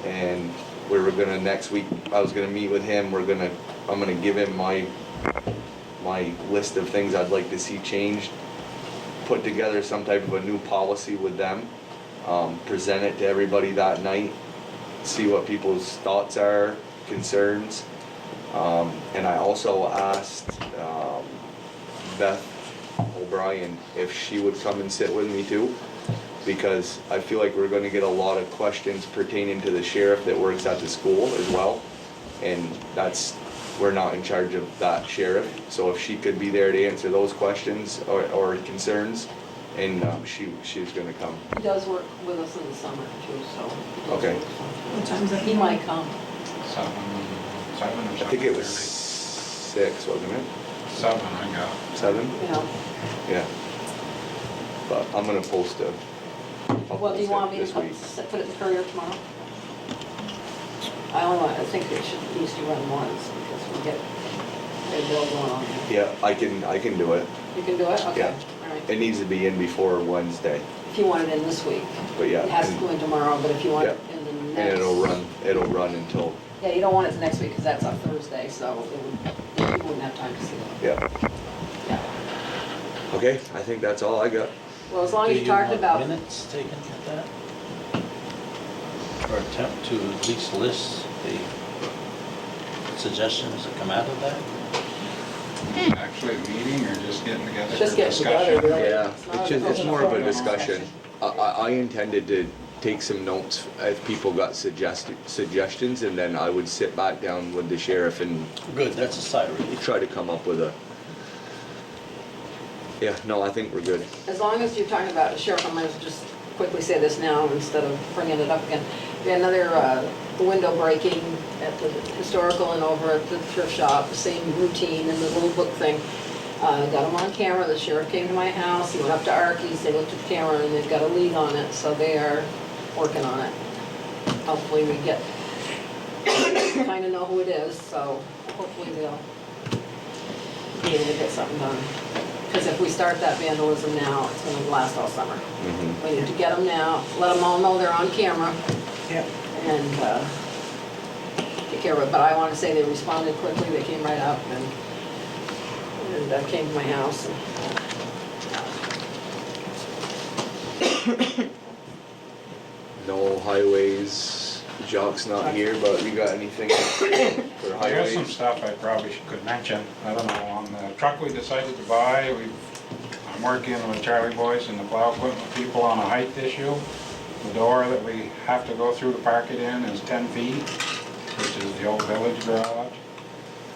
S1: And we were gonna, next week, I was gonna meet with him, I'm gonna give him my list of things I'd like to see changed put together some type of a new policy with them, present it to everybody that night, see what people's thoughts are, concerns. And I also asked Beth O'Brien if she would come and sit with me too, because I feel like we're gonna get a lot of questions pertaining to the sheriff that works at the school as well. And we're not in charge of that sheriff, so if she could be there to answer those questions or concerns, and she's gonna come.
S2: He does work with us in the summer too, so. he does
S1: Okay.
S2: work sometimes.
S5: What time's that?
S2: He might come.
S10: 7 or
S1: I think it was
S10: 7:30.
S1: 6, wasn't it?
S10: 7 I got.
S2: You
S1: 7?
S2: know,
S1: Yeah. But I'm gonna post a. I'll
S2: well, do you
S1: post
S2: want
S1: it
S2: me to
S1: this week.
S2: put it in the Courier tomorrow? I think it should at least run once, because we get a bill going on there.
S1: Yeah, I can do it.
S2: You can do it? Okay,
S1: Yeah.
S2: all right.
S1: It needs to be in before Wednesday,
S2: If you want it in this week.
S1: but yeah.
S2: It has to
S1: and-
S2: go in tomorrow, but if you want it
S1: Yeah.
S2: in the next.
S1: And it'll run until,
S2: Yeah, you don't want it the next week, because that's a Thursday, so you wouldn't have time to see it.
S1: yeah.
S2: Yeah.
S1: Okay, I think that's all I got.
S2: Well, as long as you're talking about.
S11: Do you want minutes taken at that? Or attempt to at least list the suggestions that come out of that?
S10: Actually, a meeting or just getting together
S2: Just
S10: for
S2: getting together,
S10: discussion?
S2: really.
S1: Yeah, it's more of a
S2: It's not a
S1: discussion. I intended to take some notes if people got suggestions, and then I would sit back down with the sheriff and
S11: Good, that's a sigh of relief.
S1: try to come up with a. Yeah, no, I think we're good.
S2: As long as you're talking about, Sheriff, I might as well just quickly say this now instead of bringing it up again. We had another window breaking at the historical and over at the thrift shop, the same routine and the little book thing. Got them on camera, the sheriff came to my house, he went up to Arky's, they looked at the camera and they've got a lead on it, so they are working on it. Hopefully we get, kind of know who it is, so hopefully they'll be able to get something done. Because if we start that vandalism now, it's gonna last all summer.
S1: Mhm.
S2: We need to get them now, let them all know they're on camera,
S5: Yep.
S2: and take care of it. But I want to say they responded quickly, they came right up and came to my house.
S1: No highways, Jock's not here, but you got anything for
S10: I got some
S1: highways?
S10: stuff I probably could mention. I don't know, on the truck we decided to buy, I'm working with Charlie Boyce and the plow equipment people on a height issue. The door that we have to go through to park it in is 10 feet, which is the old village garage.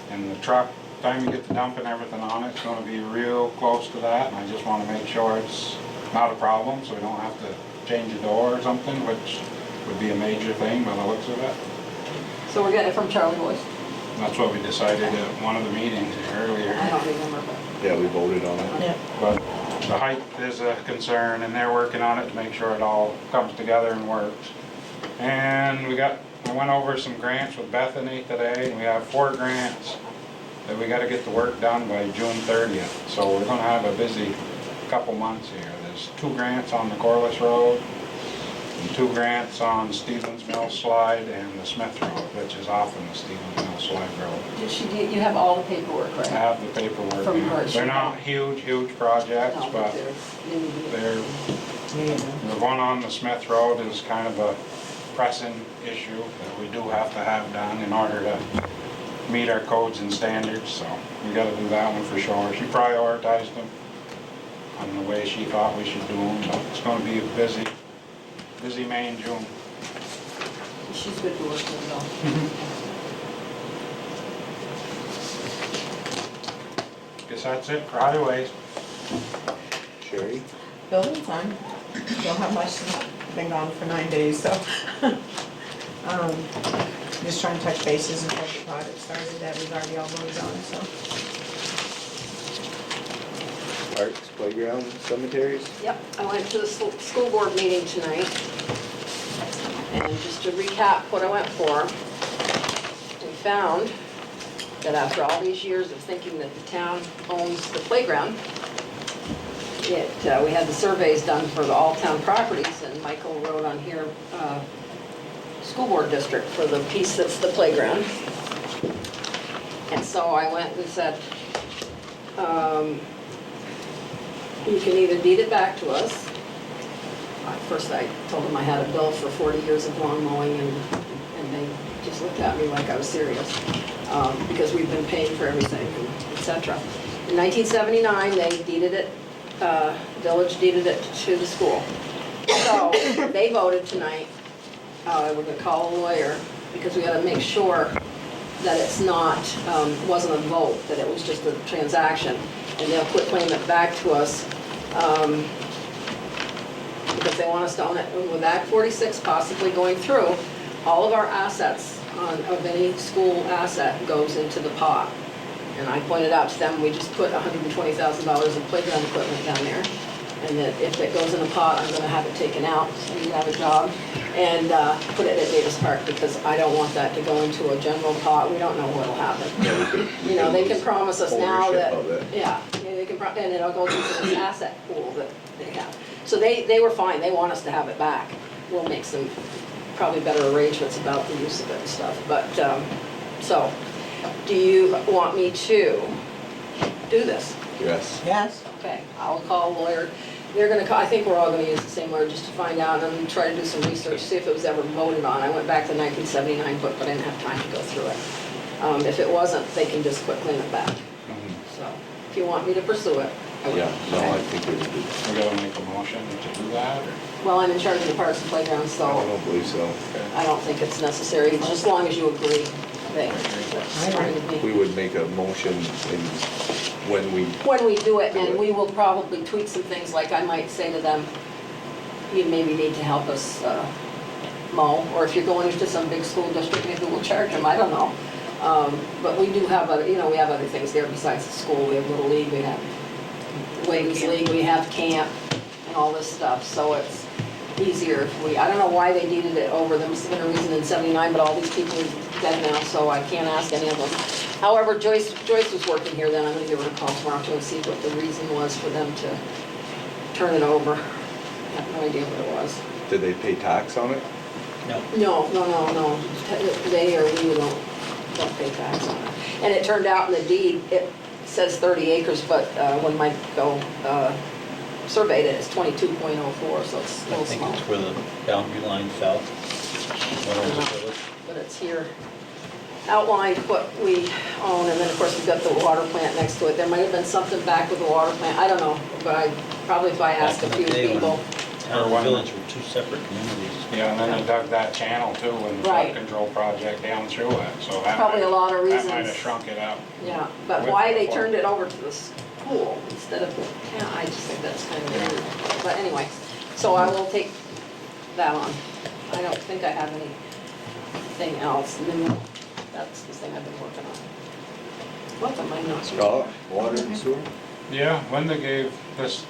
S10: And the truck, time you get the dump and everything on it, it's gonna be real close to that, and I just wanna make sure it's not a problem, so we don't have to change the door or something, which would be a major thing by the looks of it.
S2: So we're getting it from Charlie Boyce?
S10: That's what we decided at one of the meetings earlier.
S2: I don't remember, but.
S1: Yeah, we voted on it.
S5: Yeah.
S10: But the height is a concern, and they're working on it to make sure it all comes together and works. And I went over some grants with Bethany today, and we have 4 grants that we gotta get the work done by June 30th. So we're gonna have a busy couple months here. There's 2 grants on the Corliss Road, and 2 grants on Stevens Mill Slide and the Smith Road, which is often the Stevens Mill Slide Road.
S2: You have all the paperwork,
S10: I
S2: right?
S10: have the paperwork.
S2: From
S10: now.
S2: her.
S10: They're not huge projects,
S2: No,
S10: but they're, the one on the Smith Road is kind of a pressing issue that we do have to have done in order to meet our codes and standards, so we gotta do that one for sure. She prioritized them on the way she thought we should do them, but it's gonna be a busy May and June.
S2: She's good to work with, though.
S10: Guess that's it for highways.
S1: Sherry?
S5: Building time. Don't have much, been gone for 9 days, so. Just trying to touch bases and get the project started that we've already all voted on, so.
S1: Parks, playground, cemeteries?
S2: Yep, I went to the school board meeting tonight. And just to recap what I went for, we found that after all these years of thinking that the town owns the playground, we had the surveys done for all town properties, and Michael wrote on here, school board district for the piece that's the playground. And so I went and said, You can either deed it back to us. First I told them I had a bill for 40 years of lawn mowing and they just looked at me like I was serious. Because we've been paying for everything, et cetera. In 1979, they deeded it, village deeded it to the school. So they voted tonight, we're gonna call a lawyer because we gotta make sure that it's not, wasn't a vote, that it was just a transaction. And they'll quit claiming it back to us because they want us to own it. And with Act 46 possibly going through, all of our assets of any school asset goes into the pot. And I pointed out to them, we just put $120,000 in playground equipment down there. And that if it goes in the pot, I'm gonna have it taken out, so you have a job, and put it at Davis Park, because I don't want that to go into a general pot. We don't know what'll happen. You know, they can promise us now that, yeah, they can, and it'll go into this asset pool that they have. So they were fine, they want us to have it back. We'll make some probably better arrangements about the use of it and stuff, but, so, do you want me to do this?
S1: Yes.
S5: Yes.
S2: Okay, I'll call a lawyer. They're gonna call, I think we're all gonna use the same lawyer just to find out, and I'm gonna try to do some research, see if it was ever voted on. I went back to the 1979 book, but I didn't have time to go through it. If it wasn't, they can just quit clean it back. So, if you want me to pursue it, I will.
S1: Yeah, no, I
S2: Okay.
S1: think we would do.
S10: We gotta make a motion to do that, or?
S2: Well, I'm in charge of the parks and playgrounds,
S1: I
S2: so
S1: don't believe so.
S2: I don't think it's necessary, just as long as you agree. That's fine with me.
S1: We would make a motion when
S2: When we do it, and we will probably tweak some things, like I might say to them, you maybe need to help us mow, or if you're going into some big school district, maybe we'll charge them, I don't know. But we do have, we have other things there besides the school. We have Little League, we have Ladies League, we have camp, and all this stuff, so it's easier if we, I don't know why they deeded it over, there must have been a reason in '79, but all these people are dead now, so I can't ask any of them. However, Joyce was working here then, I'm gonna give her a call tomorrow too and see what the reason was for them to turn it over. I have no idea what it was.
S1: did they pay tax on it?
S2: No. They or we don't pay tax on it. And it turned out in the deed, it says 30 acres, but when Mike surveyed it, it's 22.04, so it's a
S11: I
S2: little
S11: think
S2: small.
S11: it's where the boundary line fell. Went over the village.
S2: But it's here, outlined what we own, and then of course we've got the water plant next to it. There might have been something back with the water plant, I don't know, but probably if I asked a
S11: Back in
S2: few
S11: the day when
S2: people.
S11: Town and village were two separate communities.
S10: Yeah, and then they dug that channel too, and the
S2: Right.
S10: flood control project down through it, so that.
S2: Probably a lot of
S10: That might
S2: reasons.
S10: have shrunk it up.
S2: Yeah, but
S10: With
S2: why
S10: the
S2: they
S10: farm.
S2: turned it over to the school instead of, yeah, I just think that's kind of weird. But anyway, so I will take that on. I don't think I have anything else new. That's the thing I've been working on. What am I not?
S1: Scott, water and sewer?
S10: Yeah, Linda gave this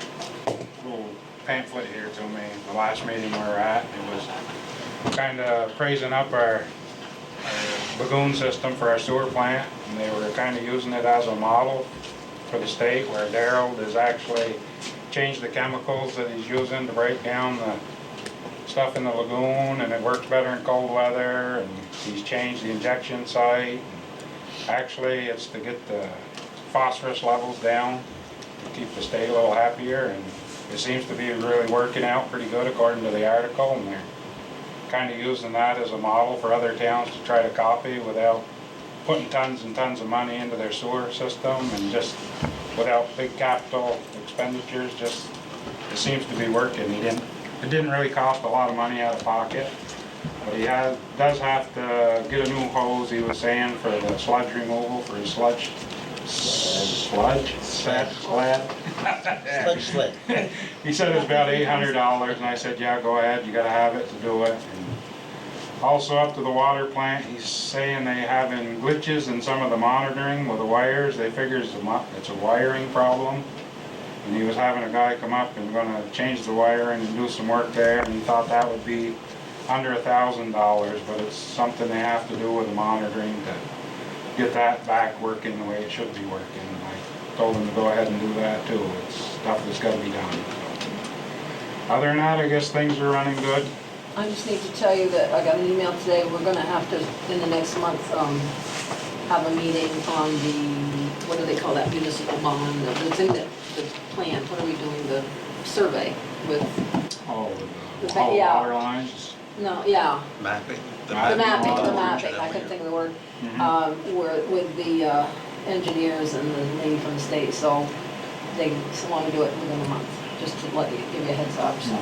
S10: little pamphlet here to me, the last meeting we were at. It was kind of praising up our lagoon system for our sewer plant, and they were kind of using it as a model for the state, where Darrell has actually changed the chemicals that he's using to break down the stuff in the lagoon, and it works better in cold weather, and he's changed the injection site. Actually, it's to get the phosphorus levels down, to keep the state a little happier, and it seems to be really working out pretty good according to the article, and they're kind of using that as a model for other towns to try to copy without putting tons and tons of money into their sewer system, and just without big capital expenditures. Just, it seems to be working. It didn't really cost a lot of money out of pocket, but he does have to get a new hose, he was saying, for the sludge removal, for his sludge sled.
S11: Sludge sled.
S10: He said it was about $800, and I said, yeah, go ahead, you gotta have it to do it. And also up to the water plant, he's saying they having glitches in some of the monitoring with the wires. They figure it's a wiring problem. And he was having a guy come up and gonna change the wiring and do some work there, and he thought that would be under $1,000, but it's something they have to do with the monitoring to get that back working the way it should be working. And I told him to go ahead and do that too. It's stuff that's gotta be done. Other than that, I guess things are running good.
S2: I just need to tell you that I got an email today, we're gonna have to, in the next month, have a meeting on the, what do they call that, municipal bond, the thing that, the plan, what are we doing survey with,
S10: Oh,
S2: The
S10: with
S2: ta-
S10: the
S2: yeah.
S10: water lines?
S2: no, yeah,
S4: Mapping?
S2: the mapping, I couldn't think of the word. Where, with the engineers and the lady from the state, so they want to do it within a month, just to let you, give you a heads up, so.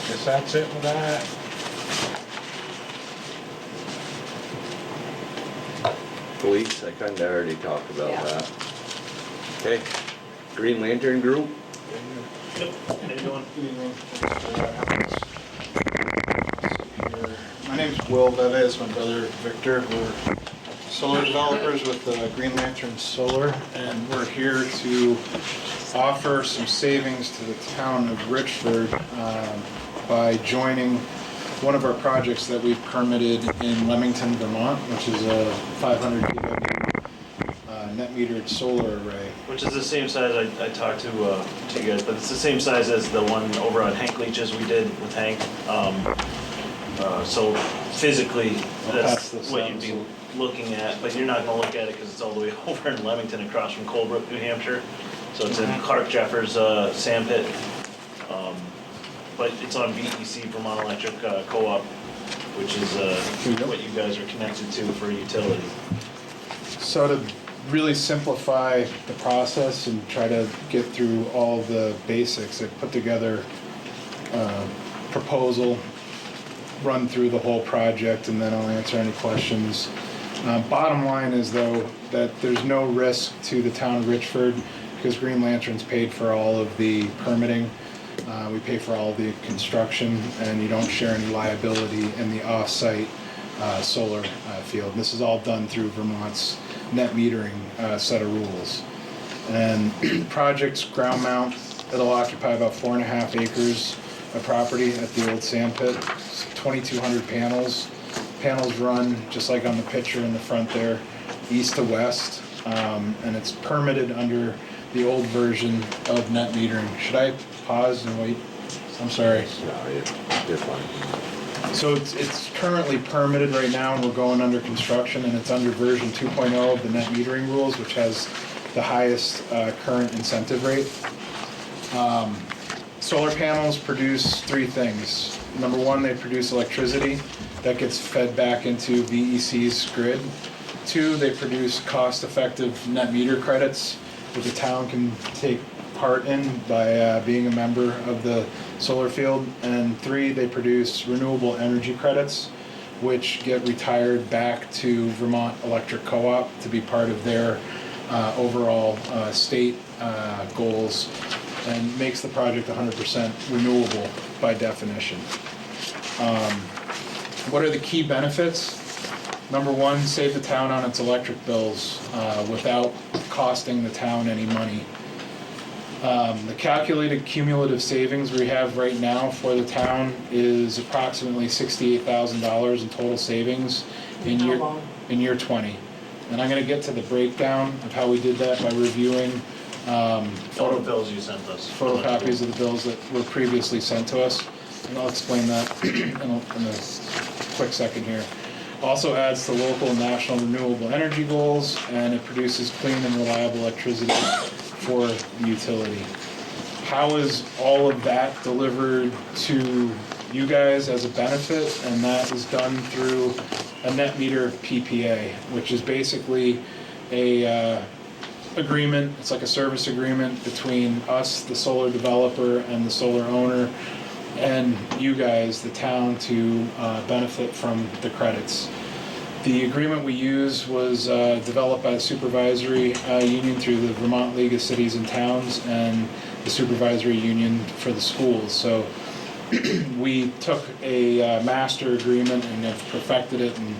S10: Guess that's it with that.
S1: Police, I kinda already talked about
S2: Yeah.
S1: that. Okay, Green Lantern Group,
S12: Yep, how you doing? My name's Will Beves, my brother Victor. We're solar developers with Green Lantern Solar, and we're here to offer some savings to the town of Richford by joining one of our projects that we've permitted in Leamington, Vermont, which is a 500 kW net metered solar array.
S13: Which is the same size, I talked to you guys, but it's the same size as the one over on Hank Leach's we did with Hank. So physically,
S12: I'll pass
S13: that's
S12: this
S13: what
S12: down,
S13: you'd be
S12: so-
S13: looking at, but you're not gonna look at it because it's all the way over in Leamington across from Colebrook, New Hampshire. So it's in Clark Jeffers sand pit. But it's on VEC, Vermont Electric Co-op, which is what you guys are connected to for utility.
S12: So to really simplify the process and try to get through all the basics, I put together a proposal, run through the whole project, and then I'll answer any questions. Bottom line is though, that there's no risk to the town of Richford because Green Lantern's paid for all of the permitting. We pay for all the construction, and you don't share any liability in the off-site solar field. This is all done through Vermont's net metering set of rules. And project's ground mount, it'll occupy about 4.5 acres of property at the old sand pit. 2,200 panels. Panels run, just like on the picture in the front there, east to west. And it's permitted under the old version of net metering. Should I pause and wait? I'm sorry.
S1: no, you're fine.
S12: So it's currently permitted right now, and we're going under construction, and it's under version 2.0 of the net metering rules, which has the highest current incentive rate. Solar panels produce three things. Number one, they produce electricity that gets fed back into VEC's grid. Two, they produce cost-effective net meter credits that the town can take part in by being a member of the solar field. And three, they produce renewable energy credits, which get retired back to Vermont Electric Co-op to be part of their overall state goals, and makes the project 100% renewable by definition. What are the key benefits? Number one, save the town on its electric bills without costing the town any money. The calculated cumulative savings we have right now for the town is approximately $68,000 in total savings in
S2: How long?
S12: year 20. And I'm gonna get to the breakdown of how we did that by reviewing
S13: All the bills you sent us.
S12: photocopies of the bills that were previously sent to us. And I'll explain that in a quick second here. Also adds to local and national renewable energy goals, and it produces clean and reliable electricity for the utility. How is all of that delivered to you guys as a benefit? And that is done through a net meter PPA, which is basically a agreement. It's like a service agreement between us, the solar developer, and the solar owner, and you guys, the town, to benefit from the credits. The agreement we used was developed by the supervisory union through the Vermont League of Cities and Towns and the supervisory union for the schools. So we took a master agreement and have perfected it and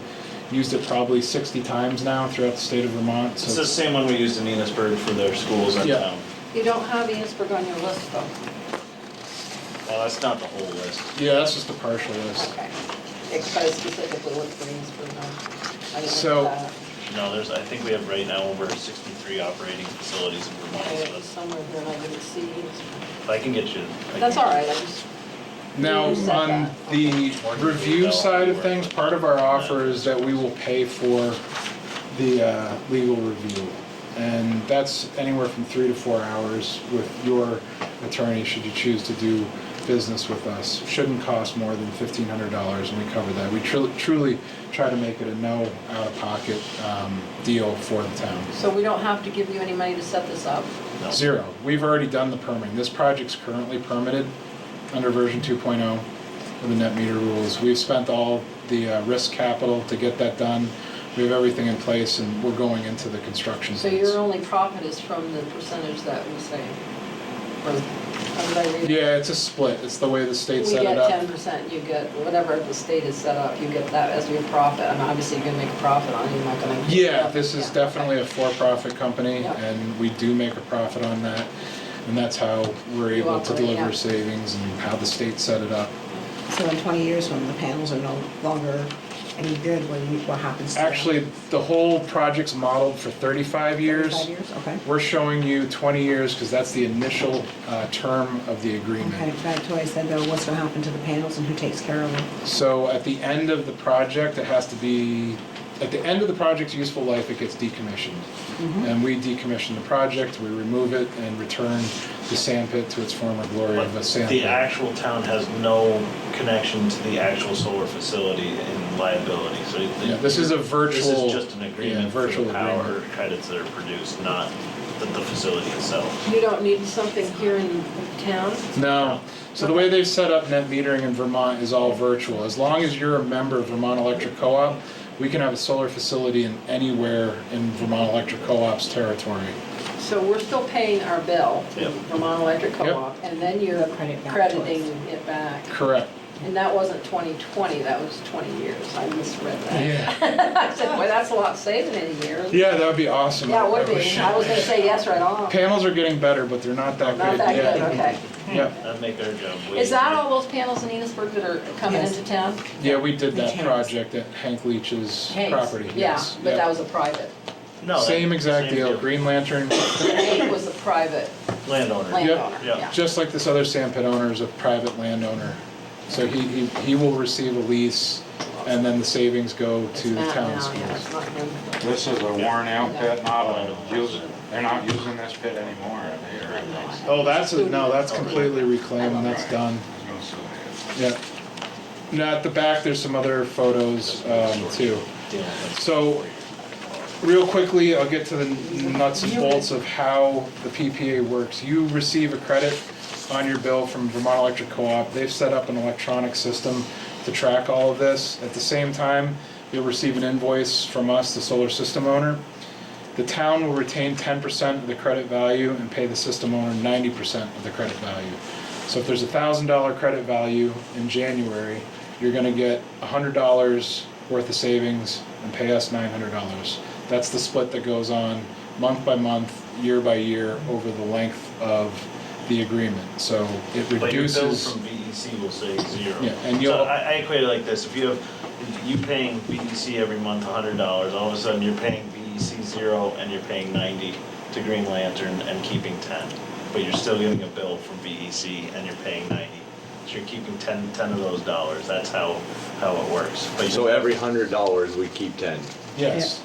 S12: used it probably 60 times now throughout the state of Vermont.
S13: It's the same one we used in Enosburg for their schools in
S12: Yeah.
S13: town.
S2: You don't have Enosburg on your list though.
S13: Well, that's not the whole list.
S12: Yeah, that's just a partial list.
S2: Okay. Because specifically with Greensburg, I didn't
S12: So-
S2: know that.
S13: No, I think we have right now over 63 operating facilities in Vermont, so
S2: Okay,
S13: that's,
S2: somewhere here and I didn't see Enosburg.
S13: I can get you.
S2: That's all right, I just,
S12: Now,
S2: You said
S12: on
S2: that.
S12: the review side of things, part of our offer is that we will pay for the legal review. and that's anywhere from 3 to 4 hours with your attorney should you choose to do business with us. Shouldn't cost more than $1,500, and we cover that. We truly try to make it a no out-of-pocket deal for the town.
S2: So we don't have to give you any money to set this up?
S12: Zero. We've already done the permitting. This project's currently permitted under version 2.0 of the net meter rules. We've spent all the risk capital to get that done. We have everything in place, and we're going into the construction
S2: So
S12: phase.
S2: your only profit is from the percentage that we say? Or how did I read it?
S12: Yeah, it's a split. It's the way the state
S2: We
S12: set
S2: get
S12: it up.
S2: 10%, you get, whatever the state has set up, you get that as your profit. And obviously you're gonna make a profit on it, you're not gonna.
S12: Yeah, this is
S2: Yeah,
S12: definitely
S2: okay.
S12: a for-profit company,
S2: Yep.
S12: and we do make a profit on that. And that's how we're
S2: You
S12: able to
S2: operate,
S12: deliver
S2: yeah.
S12: savings and how the state set it up.
S5: So in 20 years, when the panels are no longer any good, what happens to them?
S12: Actually, the whole project's modeled for 35 years.
S5: 35 years, okay.
S12: We're showing you 20 years because that's the initial term of the
S5: Okay,
S12: agreement.
S5: back to what I said though, what's gonna happen to the panels and who takes care of them?
S12: So at the end of the project, it has to be, at the end of the project's useful life, it gets decommissioned. And we decommission the project, we remove it, and return the sand pit to its former glory of a sand
S13: The
S12: pit.
S13: actual town has no connection to the actual solar facility in liability, so.
S12: Yeah, this is a virtual.
S13: This is just an
S12: yeah,
S13: agreement for
S12: virtual
S13: the power
S12: agreement.
S13: credits that are produced, not the facility itself.
S2: You don't need something here in town?
S12: No. So the way they've set up net metering in Vermont is all virtual. As long as you're a member of Vermont Electric Co-op, we can have a solar facility in anywhere in Vermont Electric Co-op's territory.
S2: So we're still paying our bill to
S13: Yep.
S2: Vermont Electric Co-op, and then you're
S5: Credit back to
S2: crediting it back.
S12: Correct.
S2: And that wasn't 2020, that was 20 years. I misread that.
S12: Yeah.
S2: I said, boy, that's a lot saving in a year.
S12: Yeah, that would be awesome.
S2: Yeah, it would
S12: I
S2: be.
S12: wish-
S2: I was gonna say yes right on.
S12: Panels are getting better, but they're not that
S2: Not
S12: good
S2: that
S12: yet.
S2: good, okay.
S12: Yep.
S13: That'd make our job way.
S2: Is that
S13: easier.
S2: all those panels in Enosburg that are coming
S5: Yes.
S2: into town?
S12: Yeah, we did that
S5: Hanks.
S12: project at Hank Leach's
S2: Hanks?
S12: property.
S2: Yeah,
S12: Yes.
S2: but
S12: Yep.
S2: that was a private.
S13: No,
S12: Same exact
S13: same
S12: deal. Green Lantern.
S2: Hank was a private
S13: Landowner.
S2: landowner,
S13: Yep.
S2: yeah.
S12: Just like this other sand pit owner is a private landowner. So he will receive a lease, and then the savings go
S2: It's
S12: to the
S2: Matt
S12: town
S2: now,
S12: schools.
S2: yeah, it's not him.
S10: This is a worn out pit, not a using, they're not using this pit anymore, are they? Or-
S12: Oh, that's completely reclaimed, and that's done.
S10: I was gonna say,
S12: Yeah. Now, at the back, there's some other photos, too. So, real quickly, I'll get to the nuts and bolts of how the PPA works. You receive a credit on your bill from Vermont Electric Co-op. They've set up an electronic system to track all of this. At the same time, you'll receive an invoice from us, the solar system owner. The town will retain 10% of the credit value and pay the system owner 90% of the credit value. So if there's a $1,000 credit value in January, you're gonna get $100 worth of savings and pay us $900. That's the split that goes on month by month, year by year, over the length of the agreement. So it
S13: But your bill
S12: reduces.
S13: from VEC will say zero.
S12: Yeah, and
S13: So
S12: you'll-
S13: I equate it like this, if you paying VEC every month $100, all of a sudden you're paying VEC zero and you're paying 90 to Green Lantern and keeping 10. But you're still getting a bill from VEC and you're paying 90. So you're keeping 10 of those dollars, that's how it works. But you-
S1: So every $100 we keep 10.
S12: Yes.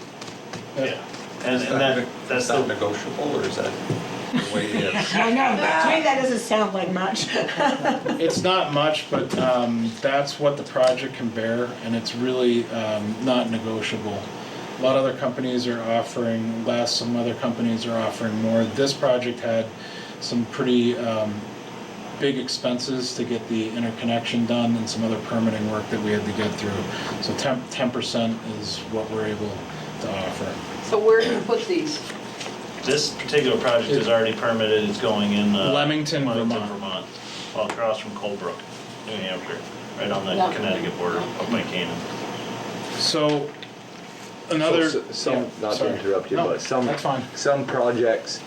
S13: Yeah, and that's
S4: Is that
S13: the,
S4: negotiable, or is that the way it is?
S5: I know, to me that doesn't sound like much.
S12: It's not much, but that's what the project can bear, and it's really not negotiable. A lot of other companies are offering less, some other companies are offering more. This project had some pretty big expenses to get the interconnection done and some other permitting work that we had to get through. So 10% is what we're able to offer.
S2: So where do you put these?
S13: this particular project is already permitted, it's going in.
S12: Leamington, Vermont.
S13: Vermont, well, across from Colebrook, New Hampshire, right on the
S2: Yeah.
S13: Connecticut border, up by Canaan.
S12: So another.
S1: So some,
S12: yeah,
S1: not to
S12: sorry.
S1: interrupt you,
S12: No,
S1: but some,
S12: that's fine.
S1: some projects,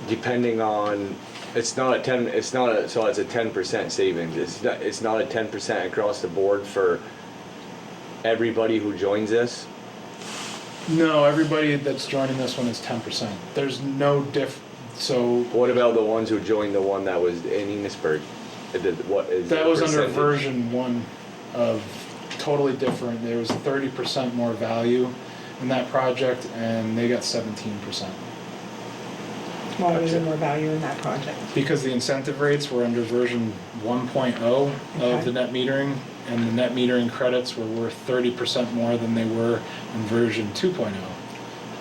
S1: depending on, it's not a 10, it's not a, so it's a 10% savings. It's not a 10% across the board for everybody who joins this.
S12: No, everybody that's joining this one is 10%. There's no so
S1: What about the ones who joined the one that was in Enosburg? What is
S12: that
S1: the
S12: was under
S1: percentage?
S12: version 1 of totally different. There was 30% more value, in that project, and they got 17%.
S5: Why was there more value in that project?
S12: Because the incentive rates were under version 1.0 of
S5: Okay.
S12: the net metering, and the net metering credits were worth 30% more than they were in version 2.0.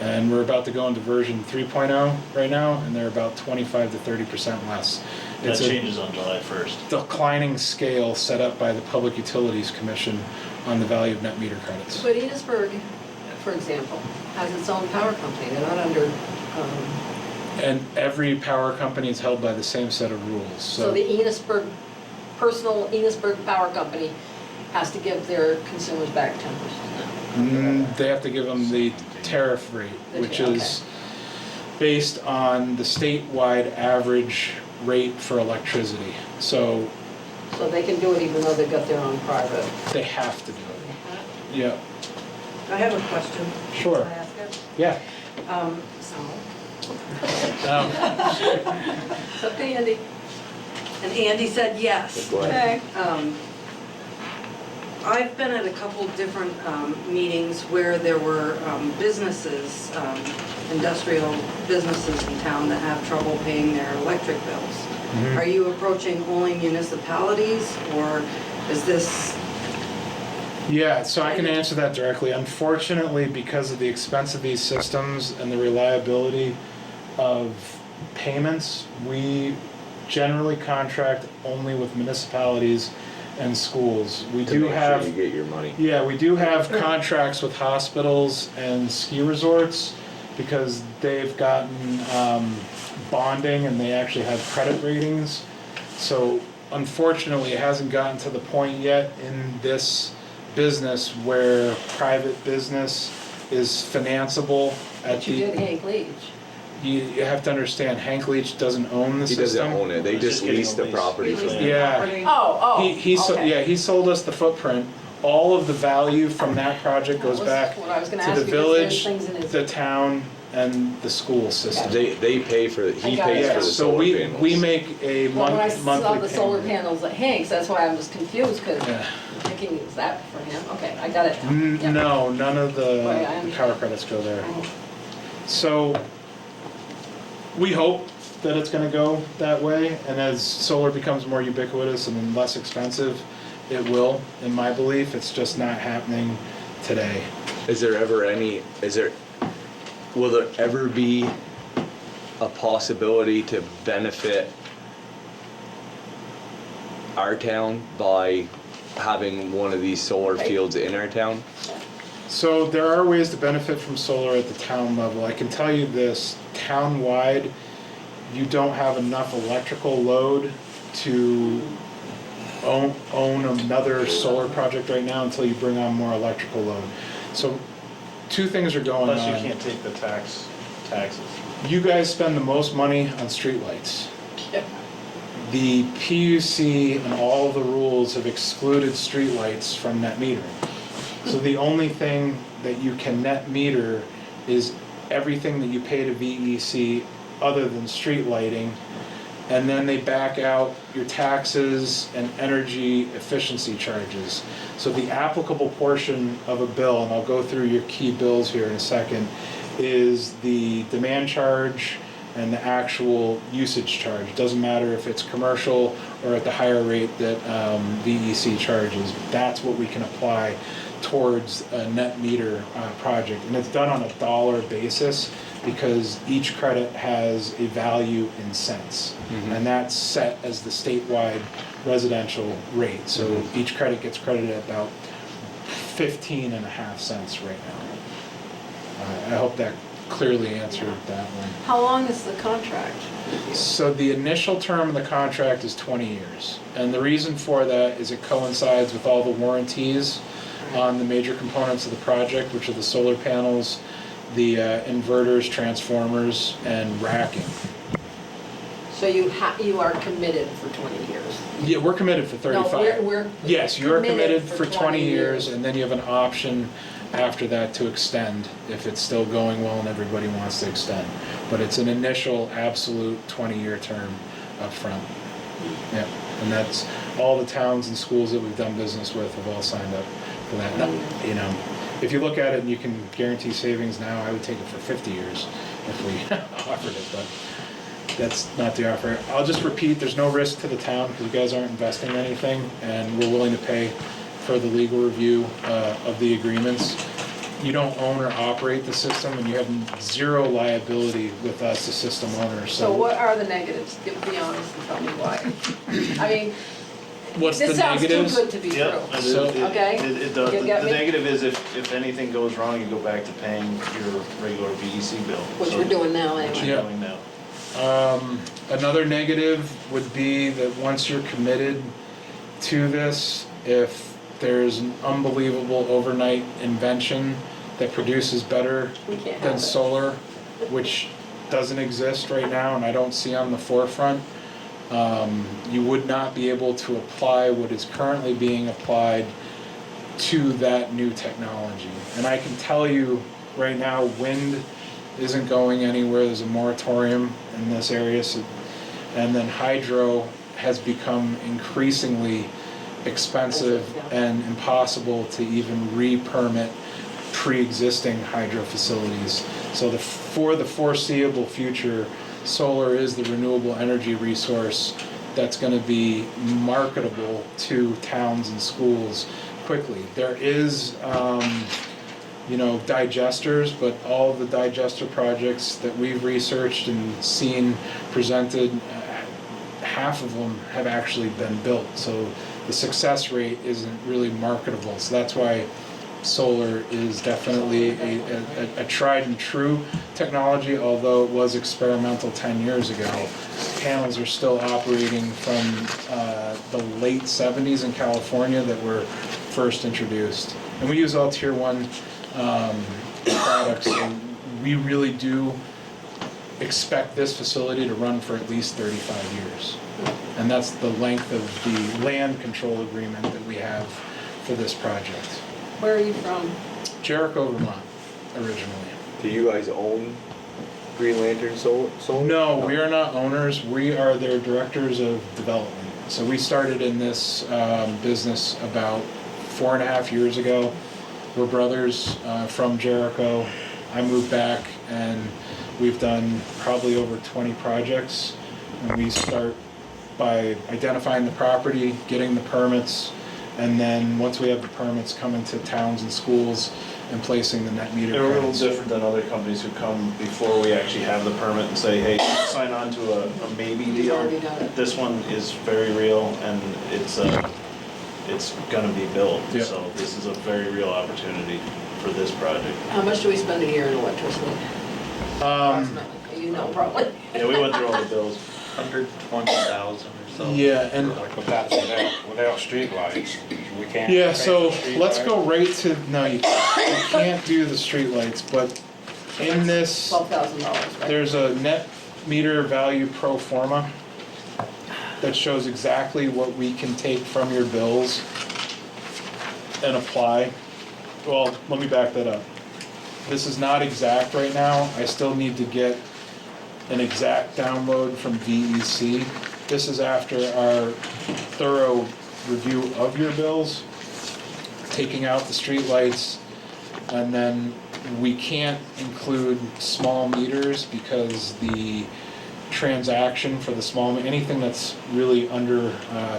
S12: And we're about to go into version 3.0 right now, and they're about 25 to 30% less.
S13: That
S12: It's a
S13: changes on July 1st.
S12: declining scale set up by the Public Utilities Commission on the value of net meter credits.
S2: But Enosburg, for example, has its own power company. They're not under,
S12: And every power company is held by the same set of rules,
S2: so the Enosburg, personal Enosburg Power Company has to give their consumers back 10% now.
S12: They have to give them the tariff rate, which is based on the statewide average rate for electricity. So
S2: So they can do it even though they've got their own private.
S12: they have to do it. Yeah,
S6: I have a question.
S12: sure.
S6: Can I ask it?
S12: Yeah.
S2: So,
S12: Um,
S2: it's okay, Andy.
S6: And Andy said yes.
S1: Go ahead.
S2: Okay.
S6: I've been at a couple different meetings where there were businesses, industrial businesses in town that have trouble paying their electric bills.
S12: Mhm.
S6: Are you approaching only municipalities, or is this,
S12: Yeah, so I can answer that directly. Unfortunately, because of the expense of these systems and the reliability of payments, we generally contract only with municipalities and schools. We
S1: To
S12: do
S1: make
S12: have,
S1: sure you get your money.
S12: yeah, we do have contracts with hospitals and ski resorts because they've gotten bonding and they actually have credit ratings. So unfortunately, it hasn't gotten to the point yet in this business where private business is financeable at
S2: But you did Hank Leach.
S12: You have to understand, Hank Leach doesn't own the
S1: He
S12: system.
S1: doesn't own it, they
S13: He's
S1: just
S13: just getting
S1: lease
S13: a
S1: the
S13: lease.
S1: property from them.
S12: Yeah.
S2: Oh,
S12: He
S2: okay.
S12: sold us the footprint. All of the value from that project goes
S2: That was
S12: back
S2: what I was gonna
S12: to
S2: ask
S12: the
S2: because there's
S12: village,
S2: things in his-
S12: the town, and the school system.
S1: They pay for, he
S2: I got it.
S1: pays
S12: Yeah,
S1: for the
S12: so
S1: solar
S12: we
S1: panels.
S12: make a
S2: Well, when I saw
S12: monthly
S2: the solar
S12: payment.
S2: panels at Hank's, that's why I was confused, because
S12: Yeah.
S2: I'm thinking, is that for him? Okay, I got it now. Yeah.
S12: No, none of the
S2: Right, I understand.
S12: power credits go there.
S2: Oh.
S12: So we hope that it's gonna go that way, and as solar becomes more ubiquitous and less expensive, it will, in my belief. It's just not happening today.
S1: Will there ever be a possibility to benefit our town by having one of these solar fields in our town?
S12: So there are ways to benefit from solar at the town level. I can tell you this, town-wide, you don't have enough electrical load to own another solar project right now until you bring on more electrical load. So two things are going on.
S13: Plus you can't take the taxes.
S12: You guys spend the most money on streetlights.
S2: Yep.
S12: The PUC and all of the rules have excluded streetlights from net metering. So the only thing that you can net meter is everything that you pay to VEC other than street lighting. And then they back out your taxes and energy efficiency charges. So the applicable portion of a bill, and I'll go through your key bills here in a second, is the demand charge and the actual usage charge. Doesn't matter if it's commercial or at the higher rate that VEC charges. That's what we can apply towards a net meter project. And it's done on a dollar basis because each credit has a value in cents. And that's set as the statewide residential rate. So each credit gets credited at about 15.5 cents right now. I hope that clearly answered that one.
S2: How long is the contract?
S12: So the initial term of the contract is 20 years. And the reason for that is it coincides with all the warranties on the major components of the project, which are the solar panels, the inverters, transformers, and racking.
S2: So you are committed for 20 years?
S12: Yeah, we're committed for 35.
S2: No, we're
S12: Yes, you're committed for 20 years, and then you have an option after that to extend if it's still going well and everybody wants to extend. But it's an initial absolute 20-year term up front. Yeah, and that's all the towns and schools that we've done business with have all signed up for that. You know, if you look at it and you can guarantee savings now, I would take it for 50 years if we offered it, but that's not the offer. I'll just repeat, there's no risk to the town because you guys aren't investing anything, and we're willing to pay for the legal review of the agreements. You don't own or operate the system, and you have zero liability with us, the system owner,
S2: So what are the negatives? Be honest and tell me why. I mean,
S12: What's the
S2: this sounds too
S12: negatives?
S2: good to be true.
S13: Yeah,
S12: So-
S2: Okay.
S13: It does.
S2: You
S13: The
S2: get me?
S13: negative is if anything goes wrong, you go back to paying your regular VEC bill.
S2: Which
S13: So-
S2: we're doing now
S13: Which
S2: anyway.
S13: you're
S12: Yeah.
S13: doing now.
S12: Another negative would be that once you're committed to this, if there's an unbelievable overnight invention that produces better
S2: We can't
S12: than
S2: have it.
S12: solar, which doesn't exist right now and I don't see on the forefront, you would not be able to apply what is currently being applied to that new technology. And I can tell you right now, wind isn't going anywhere. There's a moratorium in this area. And then hydro has become increasingly expensive and impossible to even re-permit pre-existing hydro facilities. So for the foreseeable future, solar is the renewable energy resource that's going to be marketable to towns and schools quickly. There is digesters, but all of the digester projects that we've researched and seen presented, half of them have actually been built. So the success rate isn't really marketable. So that's why solar is definitely a tried and true technology, although it was experimental 10 years ago. Panels are still operating from the late 70s in California that were first introduced. And we use all tier 1 products, and we really do expect this facility to run for at least 35 years. And that's the length of the land control agreement that we have for this project.
S2: Where are you from?
S12: Jericho, Vermont, originally.
S1: Do you guys own Green Lantern Solar?
S12: No, we are not owners. We are their directors of development. So we started in this business about 4.5 years ago. We're brothers from Jericho. I moved back and we've done probably over 20 projects. And we start by identifying the property, getting the permits, and then once we have the permits, coming to towns and schools and placing the net meter.
S13: They're a little
S12: credits.
S13: different than other companies who come before we actually have the permit and say, hey, sign on to a maybe
S2: You've
S13: deal.
S2: already done it.
S13: This one is very real and it's gonna be built.
S12: Yeah.
S13: So this is a very real opportunity for this project.
S2: How much do we spend a year in electricity? Approximately. You know, probably.
S13: Yeah, we went through all the bills.
S11: 120,000 or so.
S12: Yeah, and
S10: But that's without streetlights. We can't.
S12: yeah,
S10: pay
S12: so
S10: for
S12: let's
S10: streetlights.
S12: go right to, no, you can't do the streetlights, but in this,
S2: $12,000, right?
S12: there's a net meter value pro forma that shows exactly what we can take from your bills and apply. Well, let me back that up. This is not exact right now. I still need to get an exact download from VEC. This is after our thorough review of your bills, taking out the streetlights, and then we can't include small meters because the transaction for the small, anything that's really under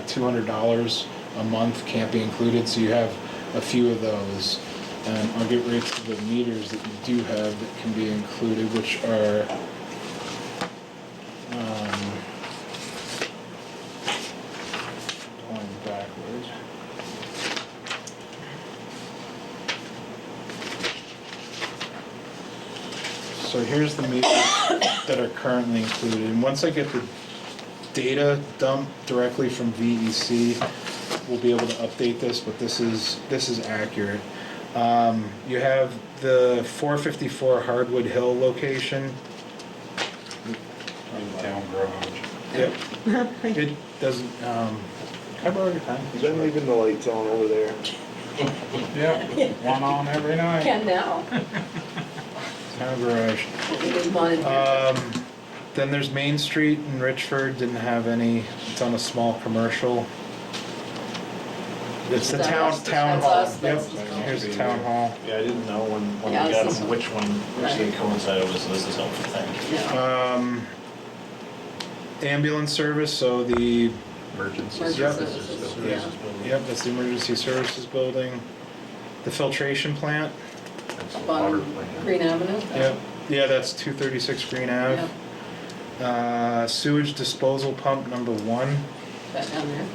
S12: $200 a month can't be included, so you have a few of those. And I'll get right to the meters that you do have that can be included, which are going backwards. So here's the meters that are currently included. And once I get the data dumped directly from VEC, we'll be able to update this, but this is accurate. You have the 454 Hardwood Hill location.
S10: In town garage.
S12: Yep. It doesn't, can I borrow your pen?
S1: You've been leaving the lights on over there.
S10: Yeah, one on every night.
S2: Can now.
S12: Town garage.
S2: We didn't want it.
S12: Then there's Main Street in Richford, didn't have any, it's on a small commercial. It's the
S2: That's
S12: town
S2: us.
S12: town
S2: That's
S12: hall.
S2: us.
S12: Yep.
S2: That's-
S12: Here's the town hall.
S13: Yeah, I didn't know when
S2: Yeah,
S13: we
S2: this
S13: got
S2: is-
S13: them, which they coincided with, so this is helpful, thank you.
S2: Yeah.
S12: Ambulance service. So the
S4: Emergency
S2: Emergency
S4: services.
S2: services,
S4: building.
S2: yeah.
S12: yep, that's the emergency services building. The filtration plant.
S4: That's the
S2: Up
S4: water
S2: on
S4: plant.
S2: Green Avenue?
S12: Yep. Yeah, that's 236 Green Ave. Sewage disposal pump number 1.
S2: That down there.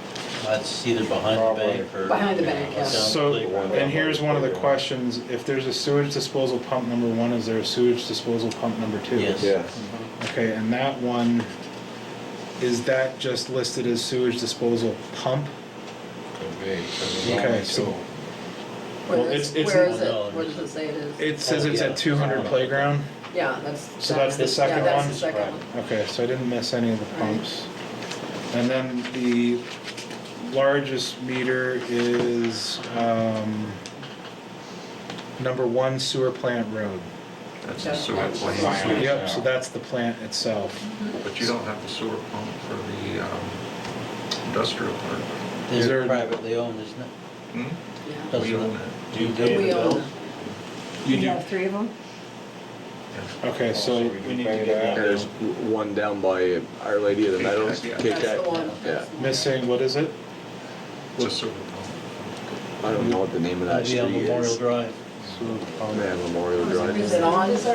S11: That's either behind the bank or.
S2: Behind the bank, yeah.
S11: down the
S12: So,
S11: playground.
S12: and here's one of the questions, if there's a sewage disposal pump number 1, is there a sewage disposal pump number 2?
S11: Yes.
S1: Yeah.
S12: Okay, and that one, is that just listed as sewage disposal pump?
S10: Could be, 'cause there's
S12: Okay,
S10: only
S12: so-
S10: two.
S2: Where
S12: Well,
S2: is,
S12: it's-
S2: where is
S11: no,
S2: it? Where does it say it is?
S12: It says
S11: Oh,
S12: it's
S11: yeah.
S12: at 200 Playground?
S2: Yeah, that's.
S12: So that's the second
S2: yeah,
S12: one?
S2: that's the second one.
S12: Okay, so I didn't miss any of the
S2: Right.
S12: pumps. And then the largest meter is, number 1 sewer plant road.
S4: That's the
S2: Yeah.
S4: sewer
S10: That's the
S4: plant.
S10: plant.
S12: Yep, so that's the plant itself.
S4: But you don't have the sewer pump for the industrial park.
S12: Is there-
S11: They're privately owned, isn't it?
S4: Hmm?
S2: Yeah.
S11: Doesn't
S4: We own
S11: it?
S4: it.
S13: Do you pay
S2: We
S13: the
S2: own
S13: bill?
S2: it.
S12: You
S5: We
S12: do,
S5: have 3 of them?
S12: okay, so
S10: Also,
S12: we need to
S10: pay
S12: get that.
S1: There's one down by Our Lady of the Meadows.
S4: Yeah.
S1: Kit
S2: That's
S1: Kat.
S2: the one.
S1: Yeah.
S2: That's the one.
S12: Missing, what is it?
S4: It's a sewer pump.
S1: I don't know what the name of that
S11: That'd be on
S1: street
S11: Memorial
S1: is.
S11: Drive.
S12: Sewer pump.
S1: Yeah, Memorial Drive.
S2: Is it on, is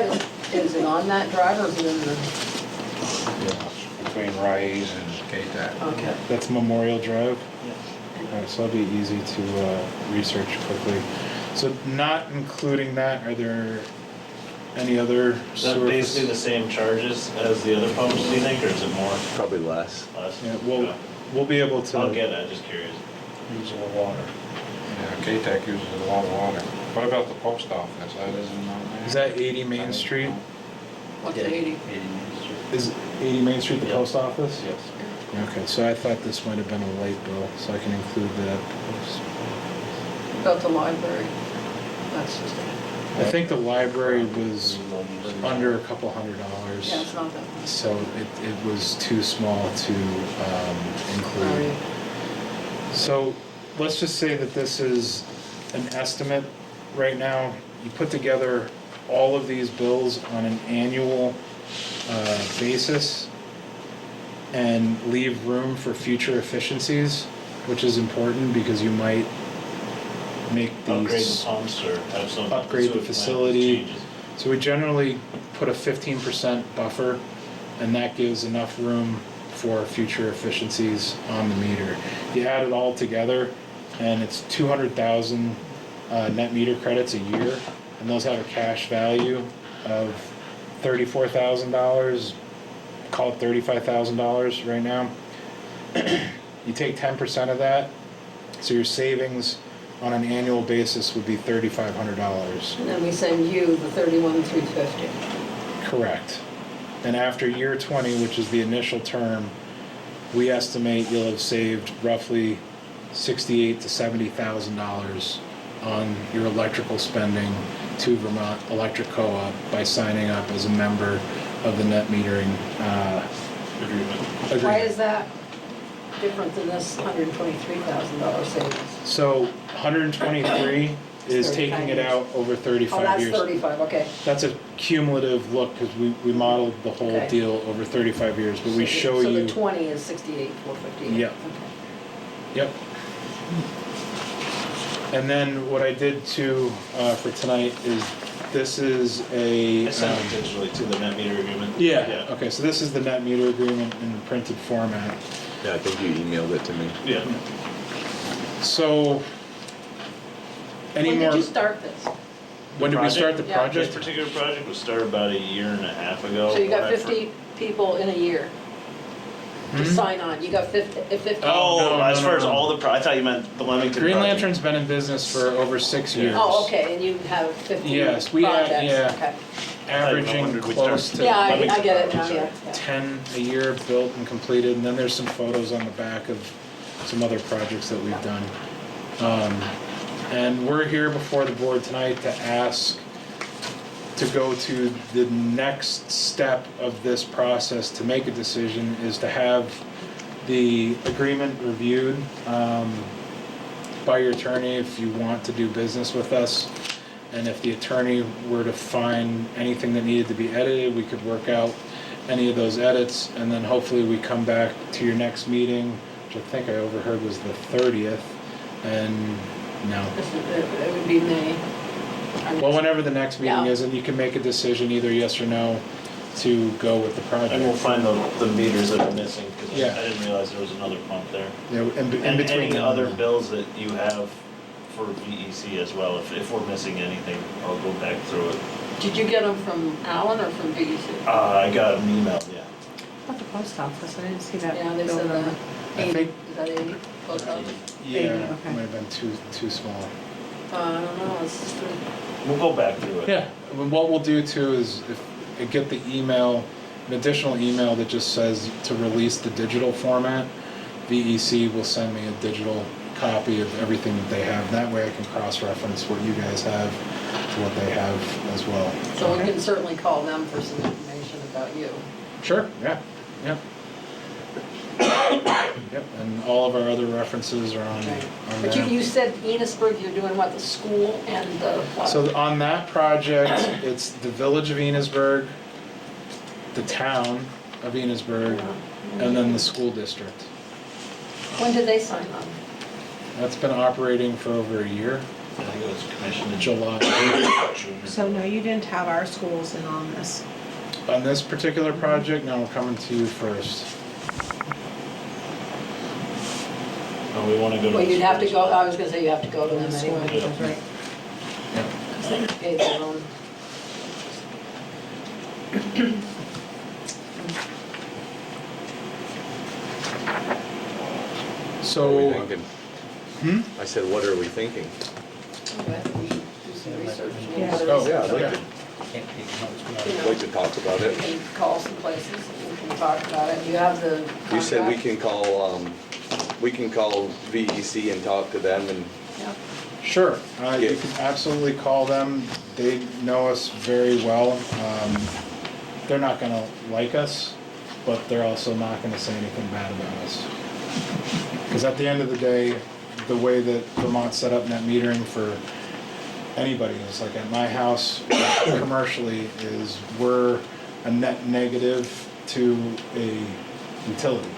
S2: it on that drive or is it in the?
S10: Between Rise and
S4: K-TAC.
S2: Okay.
S12: That's Memorial Drive? Alright, so that'll be easy to research quickly. So not including that, are there any other
S13: Is that
S12: sewer?
S13: basically the same charges as the other pumps, do you think, or is it more?
S1: Probably less.
S13: Less?
S12: Yeah, we'll be able to.
S13: I'll get it, just curious.
S11: Use more water.
S10: Yeah, K-TAC uses a lot of water. What about the post office? That isn't on there?
S12: Is that 80 Main Street?
S2: What's
S11: Yeah,
S2: 80?
S11: 80 Main Street.
S12: Is 80 Main Street the
S11: Yeah.
S12: post office?
S11: Yes.
S12: Okay, so I thought this might have been a light bill, so I can include that.
S2: About the library. That's just,
S12: I think the library was under a couple $100.
S2: yeah, it's not that much.
S12: So it was too small to include.
S2: Sorry.
S12: So let's just say that this is an estimate right now. You put together all of these bills on an annual basis and leave room for future efficiencies, which is important because you might make
S13: Upgrade the
S12: these,
S13: pumps or have some.
S12: upgrade the
S13: sewer plant
S12: facility.
S13: changes.
S12: So we generally put a 15% buffer, and that gives enough room for future efficiencies on the meter. You add it all together, and it's 200,000 net meter credits a year, and those have a cash value of $34,000, call it $35,000 right now. You take 10% of that, so your savings on an annual basis would be $3,500.
S2: And then we send you the 31,350.
S12: Correct. And after year 20, which is the initial term, we estimate you'll have saved roughly $68,000 to $70,000 on your electrical spending to Vermont Electric Co-op by signing up as a member of the net metering agreement.
S2: Why is that different than this $123,000 savings?
S12: So 123 is taking it out over 35
S2: Oh, that's
S12: years.
S2: 35, okay.
S12: That's a cumulative look because we modeled the whole
S2: Okay.
S12: deal over 35 years, but we show
S2: So
S12: you.
S2: the 20 is 68,458.
S12: Yep.
S2: Okay.
S12: Yep. And then what I did too for tonight is, this is a.
S13: I sent it digitally to the net meter agreement.
S12: Yeah, okay, so this is the net meter agreement in printed format.
S1: Yeah, I think you emailed it to me.
S13: Yeah.
S12: So, any
S2: When
S12: more,
S2: did you start this?
S12: when did we start the
S2: Yeah.
S13: This
S12: project?
S13: particular project was started about a year and a half ago.
S2: So you got
S13: when I
S2: 50 people in a year to sign on, you got 50.
S13: Oh,
S12: no,
S13: as
S12: no,
S13: far as
S12: no.
S13: all the, I thought you meant the Leamington
S12: Green
S13: project.
S12: Lantern's been in business for over 6 years.
S2: Oh, okay, and you have 50
S12: Yes, we
S2: projects,
S12: had- yeah.
S2: okay.
S12: Averaging
S13: wondered which
S12: close
S13: time.
S12: to.
S2: Yeah, I
S13: Leamington
S2: get it now,
S13: project,
S2: yeah. yeah.
S12: 10 a year built and completed, and then there's some photos on the back of some other projects that we've done. And we're here before the board tonight to ask to go to the next step of this process to make a decision, is to have the agreement reviewed by your attorney if you want to do business with us. And if the attorney were to find anything that needed to be edited, we could work out any of those edits, and then hopefully we come back to your next meeting, which I think I overheard was the 30th, and no.
S2: It would be May.
S12: Well, whenever the next meeting
S2: Yeah.
S12: is, and you can make a decision, either yes or no, to go with the project.
S13: And we'll find the meters that are missing, because
S12: Yeah.
S13: I didn't realize there was another pump there.
S12: Yeah, in
S13: And
S12: between.
S13: any
S12: them.
S13: other bills that you have for VEC as well, if we're missing anything, I'll go back through it.
S2: Did you get them from Alan or from VEC?
S13: I got an email, yeah.
S5: At the post office, I didn't see that.
S2: Yeah, they
S5: bill
S2: said
S5: number.
S2: 80,
S12: think-
S2: is that 80? Post office?
S12: Yeah,
S5: okay.
S12: it might have been too small.
S2: I don't know, it's just,
S13: We'll go back through it.
S12: Yeah, what we'll do too is if get the email, an additional email that just says to release the digital format, VEC will send me a digital copy of everything that they have. That way I can cross-reference what you guys have to what they have as well.
S2: so we can certainly call them for some information about you.
S12: Sure, yeah, yeah. Yep, and all of our other references are on
S2: But
S12: there.
S2: you said Enosburg, you're doing what, the school and the what?
S12: So on that project, it's the village of Enosburg, the town of Enosburg, and then the school district.
S2: When did they sign on?
S12: That's been operating for over a year,
S13: I think it was commissioned in
S12: July.
S13: June.
S5: So no, you didn't have our schools in on this.
S12: On this particular project, no, we're coming to you first.
S13: Oh, we wanna go to.
S2: Well,
S13: the
S2: you'd have to
S13: schools.
S2: go, I was gonna say you have to go to them
S5: School,
S2: anyway.
S5: that's right.
S2: Because they pay their own.
S1: What are we
S12: So,
S1: thinking? I said, what are we thinking?
S2: Okay, we should do some research.
S5: Yeah.
S12: Oh,
S1: Yeah, I'd like
S12: yeah.
S1: to,
S11: Can't take notes,
S2: You
S11: but
S1: I'd like to talk about
S2: We
S1: it.
S2: can call some places and we can talk about it. You have the
S1: You said we
S2: contract?
S1: can call VEC and talk to them and,
S2: Yeah.
S12: sure, you
S1: Yeah.
S12: can absolutely call them. They know us very well. They're not gonna like us, but they're also not gonna say anything bad about us. Because at the end of the day, the way that Vermont's set up net metering for anybody is like at my house, commercially, is we're a net negative to a utility.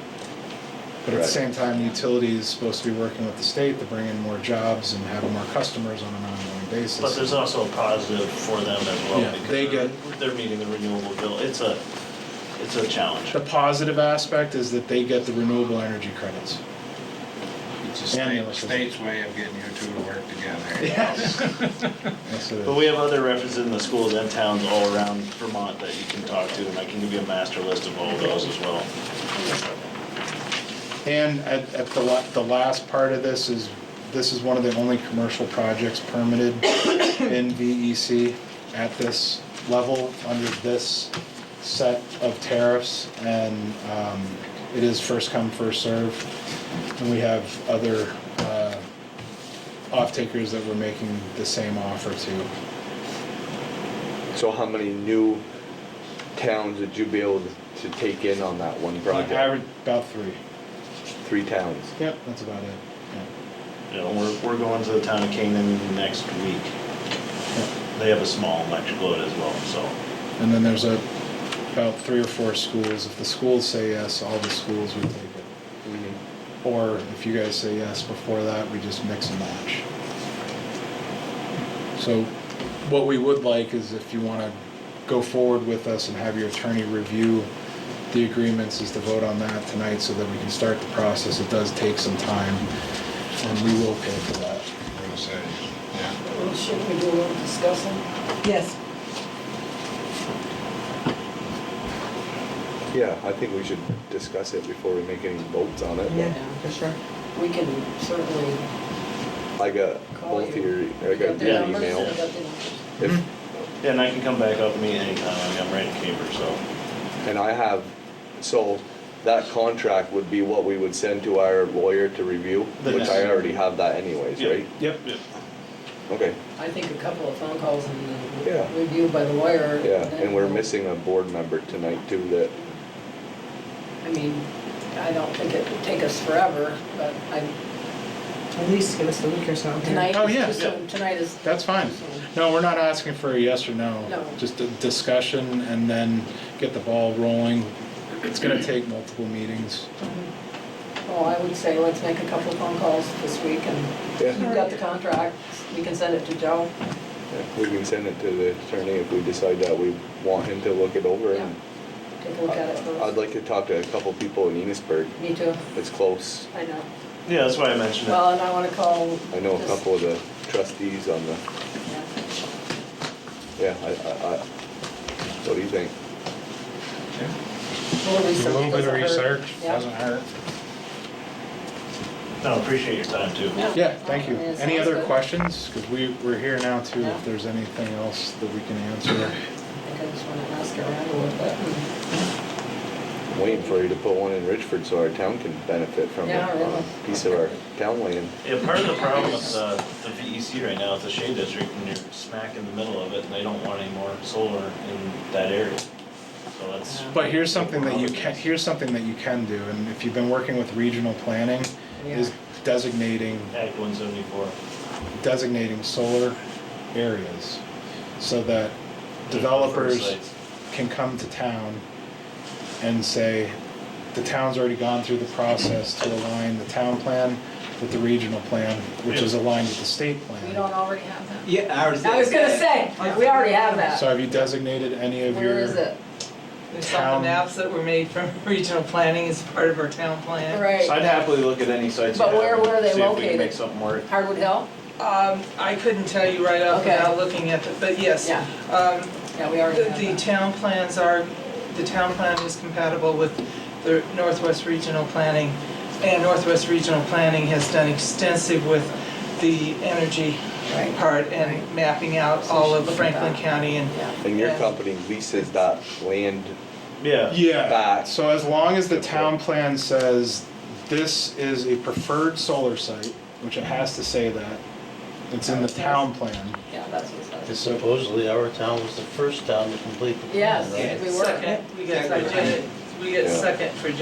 S12: But at the
S1: Right.
S12: same time, the utility is supposed to be working with the state to bring in more jobs and have more customers on an ongoing basis.
S13: But there's also a positive for them as well,
S12: Yeah, they
S13: because they're meeting the renewable bill. It's a challenge.
S12: The positive aspect is that they get the renewable energy credits.
S10: It's a
S12: And the
S10: state,
S12: electricity.
S10: state's way of getting you two to work together.
S12: Yes, it
S13: But
S12: is.
S13: we have other references in the schools and towns all around Vermont that you can talk to, and I can give you a master list of all those as well.
S12: And at the last part of this is one of the only commercial projects permitted in VEC at this level, under this set of tariffs, and it is first come, first serve. And we have other off-takers that we're making the same offer to.
S1: so how many new towns would you be able to take in on that one project?
S12: Average about 3.
S1: 3 towns.
S12: Yep, that's about it. Yeah.
S13: You know, we're going to the town of Canaan next week. They have a small electric load as well, so.
S12: And then there's about 3 or 4 schools. If the schools say yes, all the schools would take it. Or if you guys say yes before that, we just mix and match. So what we would like is if you want to go forward with us and have your attorney review the agreements, is to vote on that tonight so that we can start the process. It does take some time, and we will pay for that.
S10: I'm gonna say, yeah.
S2: Well, shouldn't we do a little discussing?
S5: Yes.
S1: Yeah, I think we should discuss it before we make any votes on it.
S5: Yeah, for sure.
S2: We can certainly
S1: I got
S2: call
S1: both
S2: you.
S1: your, I
S2: You
S1: got
S2: the
S1: your
S2: numbers?
S1: email.
S2: You got the numbers?
S1: If,
S13: Yeah, and I can come back up and meet anytime. I mean, I'm right in Cambridge, so.
S1: and I have, so that contract would be what we would send to our lawyer to review,
S13: The
S1: which I
S13: necessary.
S1: already have that anyways, right?
S12: Yep.
S1: Okay,
S2: I think a couple of phone calls and
S1: Yeah.
S2: then review by the lawyer.
S1: yeah,
S2: then
S1: and we're
S2: we'll-
S1: missing a board member tonight too that,
S2: I mean, I don't think it would take us forever, but
S5: At least give us a week or so.
S2: Tonight
S12: Oh,
S2: is
S12: yeah.
S2: too soon, tonight is.
S12: That's fine. No, we're not asking for a yes or no.
S2: No.
S12: Just a discussion and then get the ball rolling. It's gonna take multiple meetings.
S2: Well, I would say let's make a couple phone calls this week and
S1: Yeah.
S2: you've got the contract, we can send it to Joe.
S1: Yeah, we can send it to the attorney if we decide that we want him to look it over.
S2: Yeah.
S1: And
S2: Take a look at it
S1: I'd
S2: first.
S1: like to talk to a couple people in Enosburg.
S2: Me too,
S1: It's close.
S2: I know.
S13: Yeah, that's why I mentioned it.
S2: Well, and I wanna call.
S1: I know a
S2: just-
S1: couple of the trustees on the,
S2: yeah.
S1: yeah, what do you think?
S2: A little
S12: A
S2: research
S12: little bit of
S2: doesn't hurt.
S12: research,
S2: Yeah.
S12: doesn't hurt.
S13: No, appreciate your time too.
S12: Yeah, thank you.
S2: Yeah,
S12: Any
S2: sounds
S12: other
S2: good.
S12: questions? Because we're here now too,
S2: Yeah.
S12: if there's anything else that we can answer.
S2: I think I just wanna ask around a little bit.
S1: I'm waiting for you to put one in Richford so our town can benefit from
S2: Yeah, really.
S1: a piece of our town land.
S13: Yeah, part of the problem with the VEC right now is the shade district, and you're smack in the middle of it, and they don't want any more solar in that area. So that's.
S12: But here's something that you can do, and if you've been working with regional planning, is designating
S13: Act 174.
S12: solar areas so that developers
S13: Sites.
S12: can come to town and say, the town's already gone through the process to align the town plan with the regional plan, which is aligned with the state
S2: We
S12: plan.
S2: don't already have that.
S8: Yeah, ours.
S2: I was gonna say, we already have that.
S12: So have you designated any of your?
S2: Where is it?
S9: There's some
S12: Town-
S9: of the maps that were made from regional planning as part of our town plan.
S2: Right.
S13: So I'd happily look at any sites you
S2: But
S13: have
S2: where
S13: and
S2: are they
S13: see if we can
S2: located?
S13: make something work.
S2: Hardwood Hill?
S9: I couldn't tell you right off
S2: Okay.
S9: without looking at it, but yes.
S2: Yeah.
S9: Um,
S2: Yeah, we already
S9: The
S2: have
S9: the
S2: that.
S9: town plans are, the town plan is compatible with the Northwest Regional Planning, and Northwest Regional Planning has done extensive with the energy
S2: Right.
S9: part and
S2: Right.
S9: mapping out
S2: So
S9: all
S2: you
S9: of
S2: should look at
S9: Franklin
S2: that.
S9: County and.
S2: Yeah.
S1: And your
S9: Yeah.
S1: company leases that land.
S13: Yeah.
S12: Yeah,
S1: Back.
S12: so as long as the town plan says this is a preferred solar site, which it has to say that, it's in the town plan.
S2: Yeah, that's what it says.
S11: Supposedly, our town was the first town to complete the plan,
S2: Yes,
S11: right?
S2: we were.
S9: Second, we get
S1: Yeah.
S9: second for
S1: And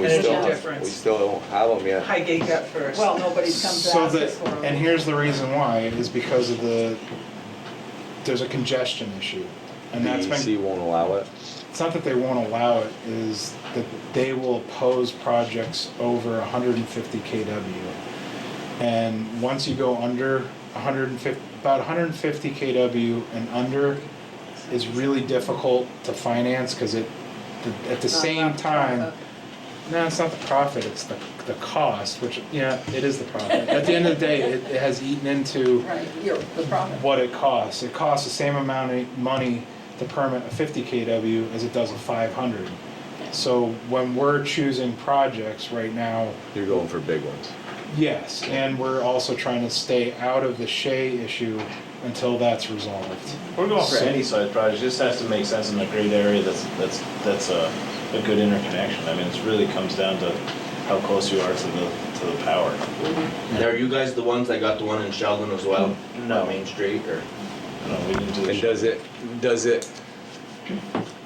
S1: we
S9: energy
S1: still, we
S9: difference.
S1: still don't have them yet.
S9: Highgate got first.
S2: Well, nobody's come to
S12: So
S2: ask
S12: that,
S2: us for them.
S12: and here's the reason why, is because of there's a congestion issue. And that's been,
S1: DEC won't allow it.
S12: it's not that they won't allow it, is that they will oppose projects over 150 kW. And once you go under 150, about 150 kW and under is really difficult to finance, because at the same time, no, it's not the profit, it's the cost, which, yeah, it is the profit. At the end of the day, it has eaten into
S2: Right, you're the profit.
S12: what it costs. It costs the same amount of money to permit a 50 kW as it does a 500. So when we're choosing projects right now,
S1: You're going for big ones.
S12: yes, and we're also trying to stay out of the Shea issue until that's resolved.
S13: We're going for
S12: So-
S13: any size project, it just has to make sense in a great area that's a good interconnection. I mean, it really comes down to how close you are to the power.
S14: And are you guys the ones that got the one in Sheldon as well?
S13: No.
S14: On Main Street, or?
S13: No, we didn't do the.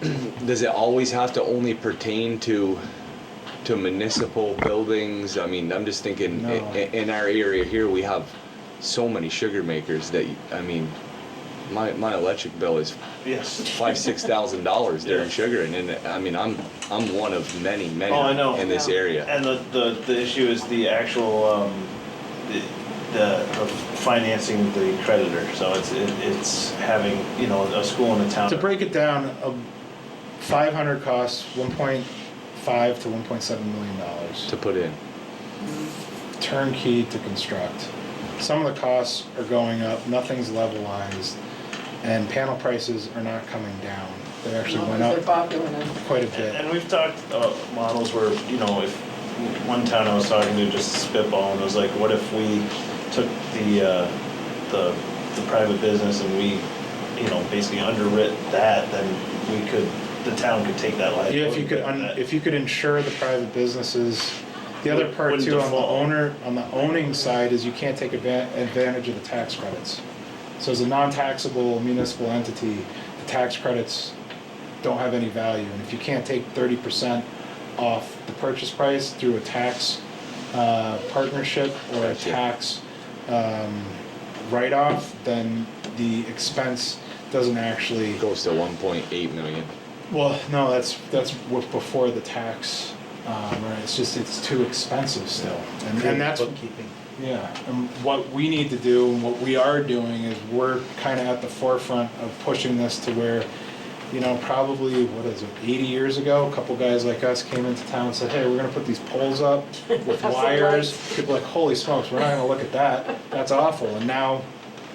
S1: And does it always have to only pertain to municipal buildings? I mean, I'm just thinking,
S12: No.
S1: in our area here, we have so many sugar makers that, I mean, my electric bill is
S13: Yes.
S1: $5,000-6,000 during
S13: Yeah.
S1: sugaring, and I mean, I'm one of many
S13: Oh, I know.
S1: in this
S2: Yeah.
S1: area.
S13: And the issue is the actual, the financing the creditor, so it's having, you know, a school in the town.
S12: To break it down, 500 costs $1.5 to $1.7 million.
S1: To put in.
S12: Turnkey to construct. Some of the costs are going up, nothing's levelized, and panel prices are not coming down. They actually went
S2: They're
S12: up
S2: popular now.
S12: quite a bit.
S13: And we've talked models where, you know, if one town I was talking to just spitball and was like, what if we took the private business and we, you know, basically underwrit that, then the town could take that liability.
S12: Yeah, if you could insure the private businesses. The other part too, on the owning side, is you can't take advantage of the tax credits. So as a non-taxable municipal entity, the tax credits don't have any value. And if you can't take 30% off the purchase price through a tax partnership or a tax write-off, then the expense doesn't actually.
S1: Goes to 1.8 million.
S12: Well, no, that's before the tax, right? It's too expensive still, and that's
S11: Bookkeeping.
S12: yeah. And what we need to do, and what we are doing, is we're kind of at the forefront of pushing this to where, probably, 80 years ago, a couple guys like us came into town and said, hey, we're gonna put these poles up with
S2: Have some
S12: wires.
S2: lights.
S12: People are like, holy smokes, we're not gonna look at that. That's awful. And now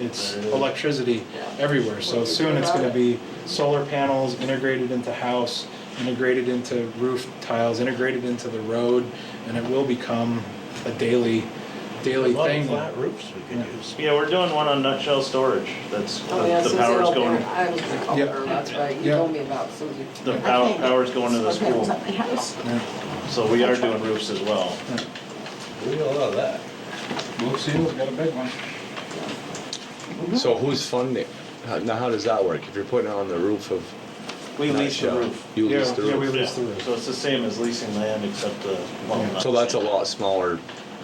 S12: it's electricity everywhere. So soon it's gonna be solar panels integrated into house, integrated into roof tiles, integrated into the road, and it will become a daily
S11: A lot of
S12: thing.
S11: flat roofs we could use.
S13: Yeah, we're doing one on nutshell storage. That's,
S2: Oh, yeah,
S13: the
S2: Susie
S13: power's
S2: out there.
S13: going,
S2: I was gonna call
S12: Yeah.
S2: her, that's right, you
S12: Yeah.
S2: told me about Susie.
S13: the
S5: I can't get
S13: power's going to the
S5: solar panels
S13: school.
S5: at my house.
S12: Yeah.
S13: So we are doing roofs as well.
S11: We got a lot of that.
S10: Blue Seal's got a big one.
S1: So who's funding? Now, how does that work? If you're putting it on the roof of
S13: We lease the
S1: Nutshell,
S13: roof.
S1: you
S12: Yeah,
S1: lease the
S12: yeah, we
S1: roof.
S12: lease the roof.
S13: So it's the same as leasing land except the, well,
S12: Yeah.
S13: not
S1: So
S13: the
S1: that's a
S13: same.
S1: lot smaller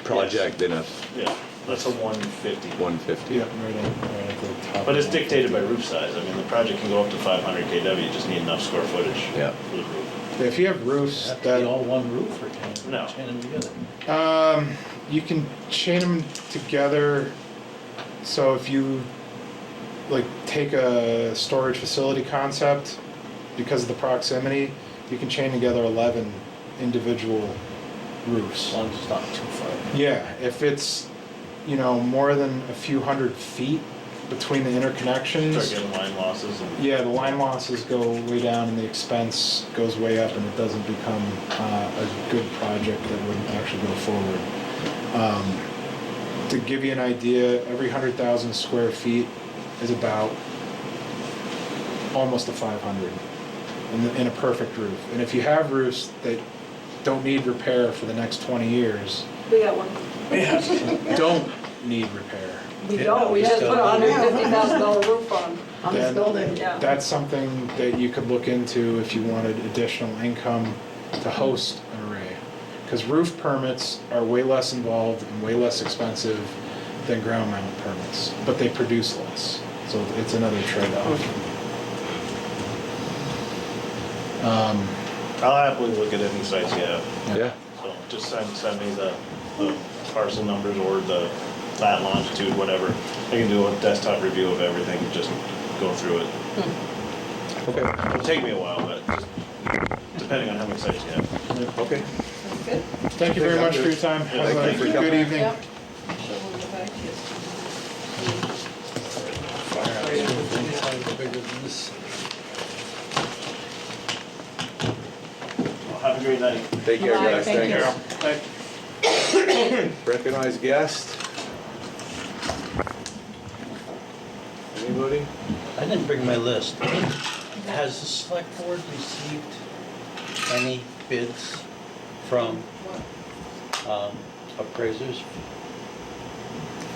S1: project than a
S13: Yeah, that's a 150.
S1: 150.
S12: Yeah, right at the top.
S13: But it's dictated by roof size. I mean, the project can go up to 500 kW, you just need enough square footage
S1: Yeah.
S13: for the roof.
S12: If you have roofs
S11: Have to be
S12: that,
S11: all one roof or can
S13: No.
S11: you chain them together?
S12: you can chain them together. So if you take a storage facility concept, because of the proximity, you can chain together 11 individual roofs.
S11: As long as it's not too far.
S12: Yeah, if it's, more than a few hundred feet between the
S13: Start
S12: interconnections,
S13: getting line losses and.
S12: yeah, the line losses go way down and the expense goes way up, and it doesn't become a good project that would actually go forward. To give you an idea, every 100,000 square feet is about almost a 500 in a perfect roof. And if you have roofs that don't need repair for the next 20 years,
S2: We got one.
S12: don't need repair,
S2: We
S11: Yeah,
S2: don't, we
S11: we
S2: just
S11: still
S2: put a
S11: do.
S2: $150,000 roof on this
S12: Then-
S2: building, yeah.
S12: that's something that you could look into if you wanted additional income to host an array. Because roof permits are way less involved and way less expensive than ground mount permits, but they produce less. So it's another trade-off.
S13: I'll happily look at any sites you have.
S1: Yeah.
S13: So just send me the parcel numbers or the lat longitude, whatever. I can do a desktop review of everything and just go through it.
S1: Okay.
S13: It'll take me a while, but just depending on how many sites you have.
S1: Okay.
S2: That's good.
S12: Thank you very much for your time. Have a
S1: Thank you for
S12: good
S1: coming.
S12: evening.
S2: Yep. So we'll get back to you.
S11: Bigger than this.
S13: Well, have a great night.
S1: Take care,
S2: Bye,
S1: guys.
S2: thank you.
S1: Thanks. Recognized guest? Anybody?
S11: I didn't bring my list. Has the select board received any bids from appraisers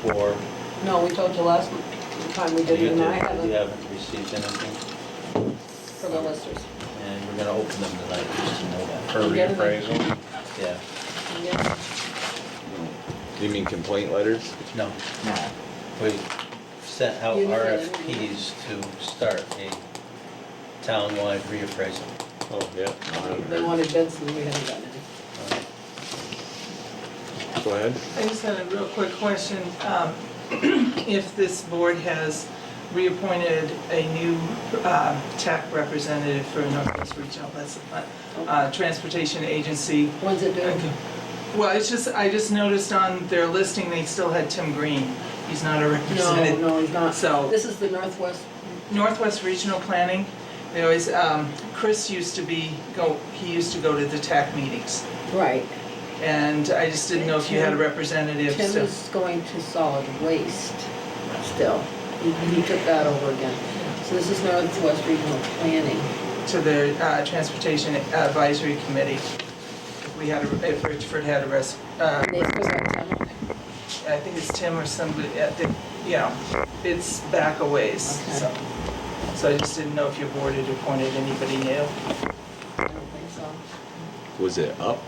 S11: for?
S2: No, we told you last time we did it, and I
S11: You
S2: haven't,
S11: haven't received anything,
S2: for the listers.
S11: and we're gonna open them tonight, just to know that.
S10: For
S2: You get it?
S10: reappraisal.
S11: Yeah,
S2: Yeah.
S1: You mean complaint letters?
S11: no. We sent out
S2: You didn't get it,
S11: RFPs to start a town-wide reappraisal.
S1: Oh, yeah.
S2: They wanted bids and we haven't gotten any.
S1: Go ahead.
S9: I just had a real quick question. If this board has reappointed a new TAC representative for Northwest Regional, that's Transportation Agency.
S2: When's it due?
S9: Well, it's just, I just noticed on their listing, they still had Tim Green. He's not a
S2: No,
S9: representative.
S2: no, he's not.
S9: So-
S2: This is the Northwest,
S9: Northwest Regional Planning, they always, Chris used to he used to go to the TAC meetings.
S2: right.
S9: And I just didn't know if you had a representative.
S2: Tim
S9: so-
S2: is going to solid waste still. He took that over again. So this is Northwest Regional Planning.
S9: To the Transportation Advisory Committee. If Richford had a
S2: They still got Tim on there.
S9: I think it's Tim or somebody, it's back a ways,
S2: Okay.
S9: so I just didn't know if your board had appointed anybody new.
S2: I don't think so.
S1: Was it up?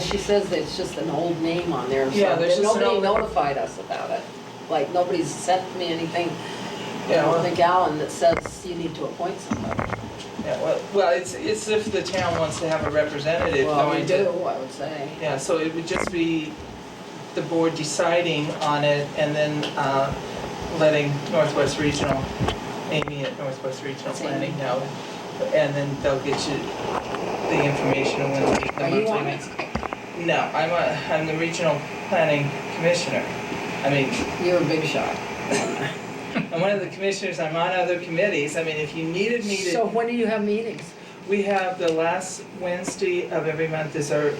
S2: She says that it's just an old name on there,
S9: Yeah,
S2: so
S9: there's
S2: that
S9: just an
S2: nobody
S9: old-
S2: notified us about it. Like, nobody's sent me anything,
S9: Yeah, well-
S2: the Alan that says you need to appoint somebody.
S9: Yeah, well, it's if the town wants to have a representative
S2: Well, we
S9: going
S2: do,
S9: to.
S2: I would say.
S9: Yeah, so it would just be the board deciding on it and then letting Northwest Regional, Amy at Northwest Regional Planning know. And then they'll get you the information when the
S2: Are you
S9: monthly
S2: on it?
S9: meetings. No, I'm the Regional Planning Commissioner. I mean,
S2: You're a big shot.
S9: I'm one of the commissioners, I'm on other committees. I mean, if you needed me to.
S2: So when do you have meetings?
S9: We have the last Wednesday of every month is our.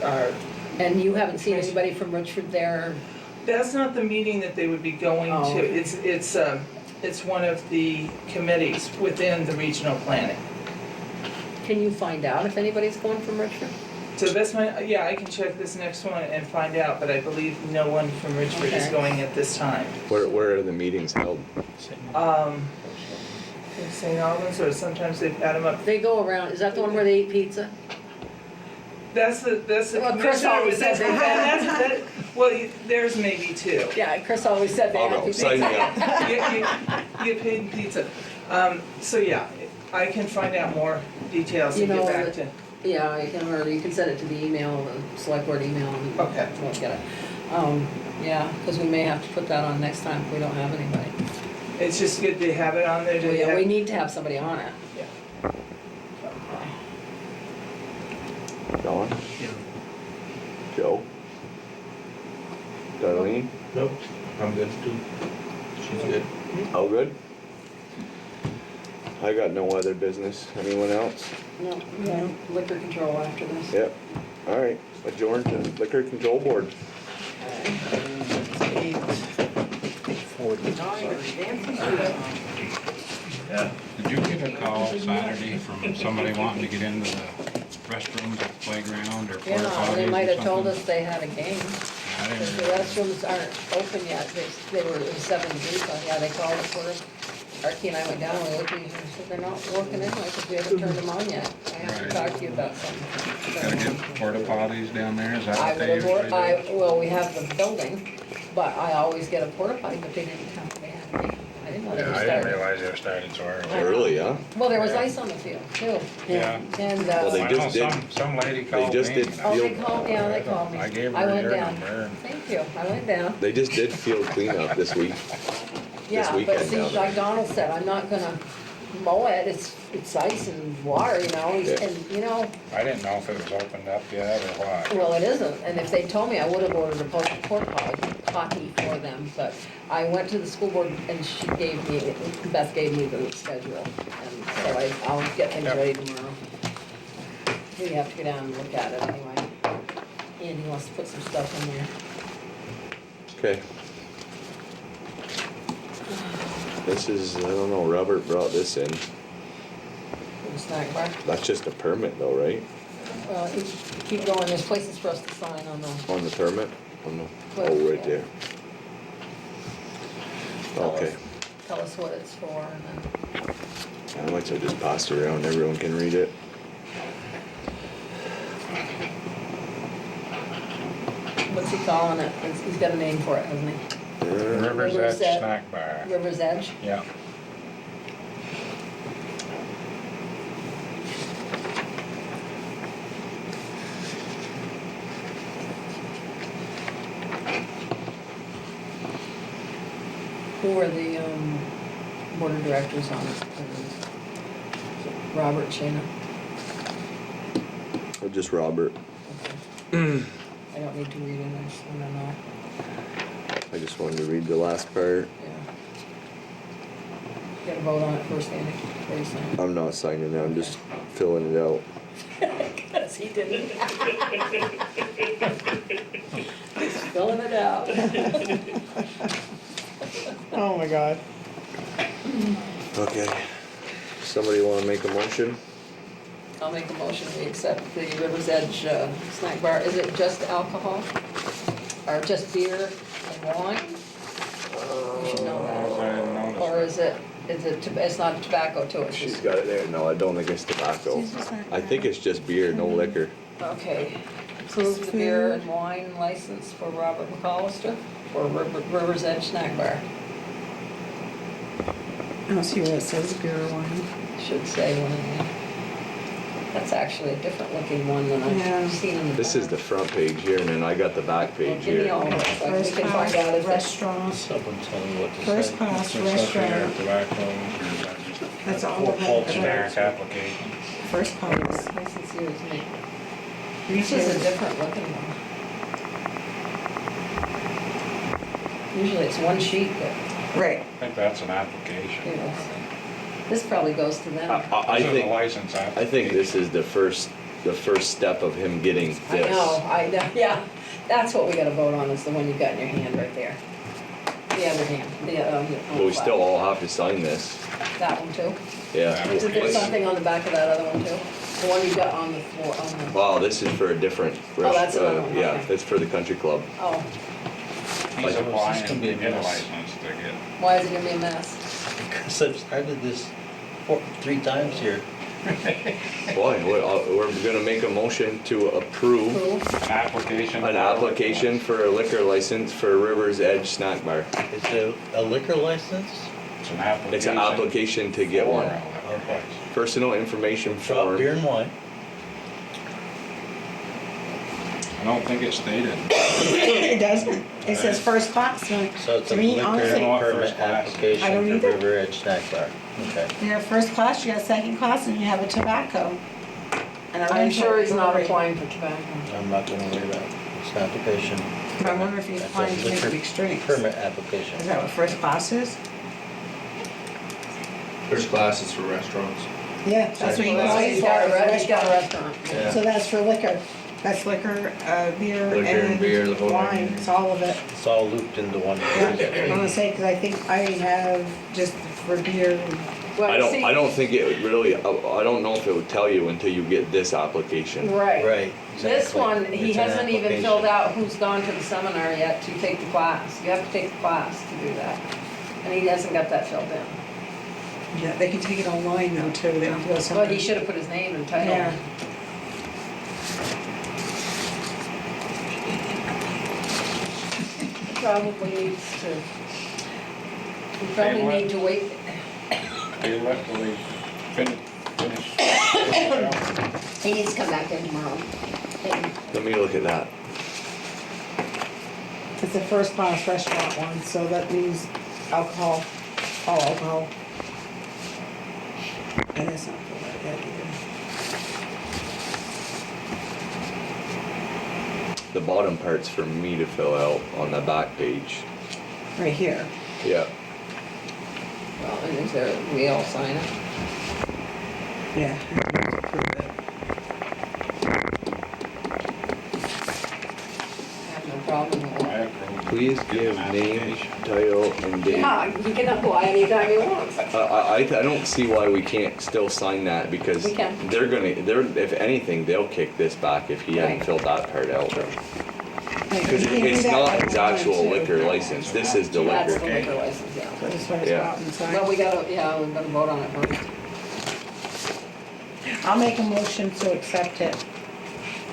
S2: And you haven't seen anybody from Richford there?
S9: That's not the meeting that they would be going
S2: Oh,
S9: to.
S2: okay.
S9: It's one of the committees within the regional planning.
S2: Can you find out if anybody's going from Richford?
S9: So that's yeah, I can check this next one and find out, but I believe no one from Richford is
S2: Okay.
S9: going at this time.
S1: Where are the meetings held?
S9: In St. Albans, or sometimes they've had them up.
S2: They go around, is that the one where they eat pizza?
S9: That's the
S2: Well, Chris
S9: commissioner,
S2: always
S9: that's,
S2: says they
S9: well, there's maybe two.
S2: Yeah, Chris always said they
S1: I'll
S2: had
S1: go,
S2: pizza.
S1: sign me up.
S9: You get paid in pizza. So yeah, I can find out more details
S2: You
S9: and get
S2: know,
S9: back to.
S2: Yeah, you can send it to the email, the select board email, and
S9: Okay.
S2: we'll get it. Yeah, because we may have to put that on next time if we don't have anybody.
S9: It's just good to have it on there.
S2: We need to have somebody on it.
S9: Yeah.
S1: Don? Joe? Darlene?
S14: Nope, I'm good too. She's good.
S1: All good? I got no other business. Anyone else?
S2: No, liquor control after this.
S1: Yep. All right, adjourn to Liquor Control Board.
S10: Did you get a call Saturday from somebody wanting to get into the restrooms at the playground or porta
S2: Yeah,
S10: potties
S2: they
S10: or
S2: might have told
S10: something?
S2: us they had a game.
S10: I didn't
S2: Because the
S10: realize.
S2: restrooms aren't open yet, they were, it was 7 degrees, so yeah, they called us for, Archie and I went down, we looked, and said they're not working anyway, because we haven't turned them on yet. I have to
S10: Right.
S2: talk to you about something.
S10: Gotta get porta potties down there, is that
S2: I
S10: what they
S2: would
S10: usually
S2: have,
S10: do?
S2: well, we have the building, but I always get a porta potty, but they didn't tell me they had a game. I didn't know they were
S10: Yeah, I didn't
S2: starting.
S10: realize they were starting so early.
S1: Early, huh?
S2: Well, there was
S10: Yeah.
S2: ice on the field, too.
S10: Yeah.
S2: And,
S1: Well, they
S10: I
S1: just
S10: know
S1: did-
S10: some lady called me.
S1: just did
S10: and
S2: oh, they
S1: field-
S2: called, yeah, they called me.
S10: I gave
S2: I
S10: her
S2: went
S10: your
S2: down.
S10: number. and-
S2: Thank you, I went down.
S1: They just did field cleanup this week.
S2: Yeah, but
S1: weekend
S2: see,
S1: down there.
S2: like Donald said, I'm not gonna mow it, it's ice and water, you know,
S1: Yeah.
S2: and, you know,
S10: I didn't know if it was opened up yet or what.
S2: well, it isn't, and if they told me, I would have ordered a porta potty for them, but I went to the school board and she gave me, Beth gave me the schedule, and so I'll get things
S10: Yep.
S2: ready tomorrow. We have to go down and look at it anyway. Andy wants to put some stuff in there.
S1: Okay. This is, I don't know, Robert brought this in.
S2: For the snack bar.
S1: That's just a permit though, right?
S2: Well, you keep going, there's places for us to sign on the.
S1: On the permit? On the, oh, right there. Okay.
S2: Tell us what it's for, and then.
S1: I might as well just pass it around, everyone can read it.
S2: What's he calling it? He's got a name for it, hasn't he?
S10: River's
S2: River's
S10: Edge
S2: Edge.
S10: Snack Bar.
S2: River's Edge?
S10: Yeah.
S2: Who are the, board of directors on it? Robert, Shana?
S1: Or just Robert.
S2: Okay. I don't need to read it, I just wanna know,
S1: I just wanted to read the last part.
S2: yeah. You gotta vote on it first, Andy, before you sign it.
S1: I'm not signing it, I'm just filling it out.
S2: Because he didn't. He's filling it out.
S9: Oh my God.
S1: Okay. Somebody wanna make a motion?
S2: I'll make a motion, we accept the River's Edge snack bar. Is it just alcohol? Or just beer and wine? You should know
S10: I didn't
S2: that.
S10: notice.
S2: Or is it, it's not tobacco too, it's
S1: She's
S2: just,
S1: got it there. No, I don't think it's tobacco. I think it's just beer, no liquor.
S2: okay. approve the beer and wine license for Robert McCollister for River's Edge Snack Bar.
S5: I don't see where it says beer or wine.
S2: Should say one in there. That's actually a different looking one than
S5: Yeah.
S2: I've seen in the.
S1: This is the front page here, and then I got the back page
S2: Give me
S1: here.
S2: all of it, so we
S5: First
S2: can find out
S5: class
S2: if it's.
S5: restaurant,
S11: Someone tell me what to
S5: first
S11: say.
S5: class
S10: Stuff here,
S5: restaurant,
S10: tobacco,
S5: that's all
S10: or
S5: of
S10: bulk
S5: it.
S10: snack application.
S5: First class.
S2: License here is me. This is a different looking one. Usually it's one sheet, but,
S5: Right.
S10: I think that's an application.
S2: you know, this probably goes to them.
S1: I
S10: This is a
S1: think,
S10: license
S1: I
S10: application.
S1: think this is the first step of him getting
S2: I
S1: this.
S2: know, yeah, that's what we gotta vote on, is the one you got in your hand right there. The other hand,
S1: But we still all have to sign this.
S2: That one too?
S1: Yeah.
S2: Is there something on the back of that other one too? The one you got on the floor, on the,
S1: Wow, this is for a different.
S2: Oh, that's another one,
S1: Yeah,
S2: okay.
S1: it's for the country club.
S2: oh,
S10: He's
S11: Like,
S10: applying
S11: this
S10: to
S11: can be a
S10: get a
S11: mess.
S10: license to get.
S2: why is it gonna be a mess?
S11: Because I've started this 3 times here.
S1: Boy, we're gonna make a motion to approve
S2: Approve?
S10: An application.
S1: an application for a liquor license for River's Edge Snack Bar.
S11: Is it a liquor license?
S10: It's an application.
S1: It's an application to get
S10: for
S1: one.
S10: a liquor
S11: Okay.
S10: license.
S1: Personal information
S11: Drop beer
S1: form.
S11: and wine.
S10: I don't think it's stated.
S5: It doesn't. It says first class.
S11: So it's a
S5: To me,
S11: liquor
S5: honestly,
S10: want
S11: permit
S10: first class.
S11: application
S5: I don't
S11: for
S5: either.
S11: River Edge Snack Bar. Okay.
S5: you have first class, you have second class, and you have a tobacco. And a
S2: I'm
S5: rental
S2: sure he's not
S5: brewery.
S2: applying for tobacco.
S11: I'm not gonna worry about it. It's an application.
S5: But I wonder if he's
S11: That's a
S5: applying to make
S11: liquor
S5: big strengths.
S11: Permit
S5: Is
S11: application.
S5: that what first class is?
S14: First class is for restaurants.
S5: Yeah, that's what you
S2: Well,
S5: call it.
S2: he's got a restaurant.
S14: Yeah.
S5: So that's for liquor. That's liquor, beer,
S14: Liquor and beer, the
S5: and
S14: whole
S5: wine.
S14: thing.
S5: It's all of it.
S11: It's all looped into one.
S5: Yeah, I'm gonna say, because I think I have just for beer.
S2: Well, see-
S1: I don't think it would really, I don't know if it would tell you until you get this application.
S2: Right.
S11: Right,
S2: This
S11: exactly.
S2: one, he
S11: It's an
S2: hasn't even
S11: application.
S2: filled out who's gone to the seminar yet to take the class. You have to take the class to do that. And he hasn't got that filled in.
S5: Yeah, they can take it online though too. They don't have to go
S2: Well,
S5: somewhere.
S2: he should have put his name and title.
S5: Yeah.
S2: Probably needs to, we probably need to wait.
S10: They left till they finish.
S2: He needs to come back in tomorrow.
S1: Let me look at that.
S5: It's a first class restaurant one, so that means alcohol, all alcohol. And it's not for that yet either.
S1: The bottom part's for me to fill out on the back page.
S5: Right here.
S1: Yeah.
S2: Well, and is there, we all sign it?
S5: Yeah. I have to approve it.
S2: I have no problem with
S10: I
S2: that.
S10: approve.
S1: Please give name, title, and date.
S2: Yeah, you can apply anytime you want.
S1: I don't see why we can't still sign that because
S2: We can.
S1: they're, if anything, they'll kick this back if he hadn't
S2: Right.
S1: filled that part out.
S5: Like,
S1: Because
S5: you can do
S1: it's
S5: that
S1: not
S5: like
S1: his
S5: online,
S1: actual
S5: too.
S1: liquor license, this is the
S2: That's the
S1: liquor.
S2: liquor license, yeah.
S5: So this one is
S1: Yeah.
S5: out inside.
S2: But we gotta, yeah, we're gonna vote on it first.
S5: I'll make a motion to accept it.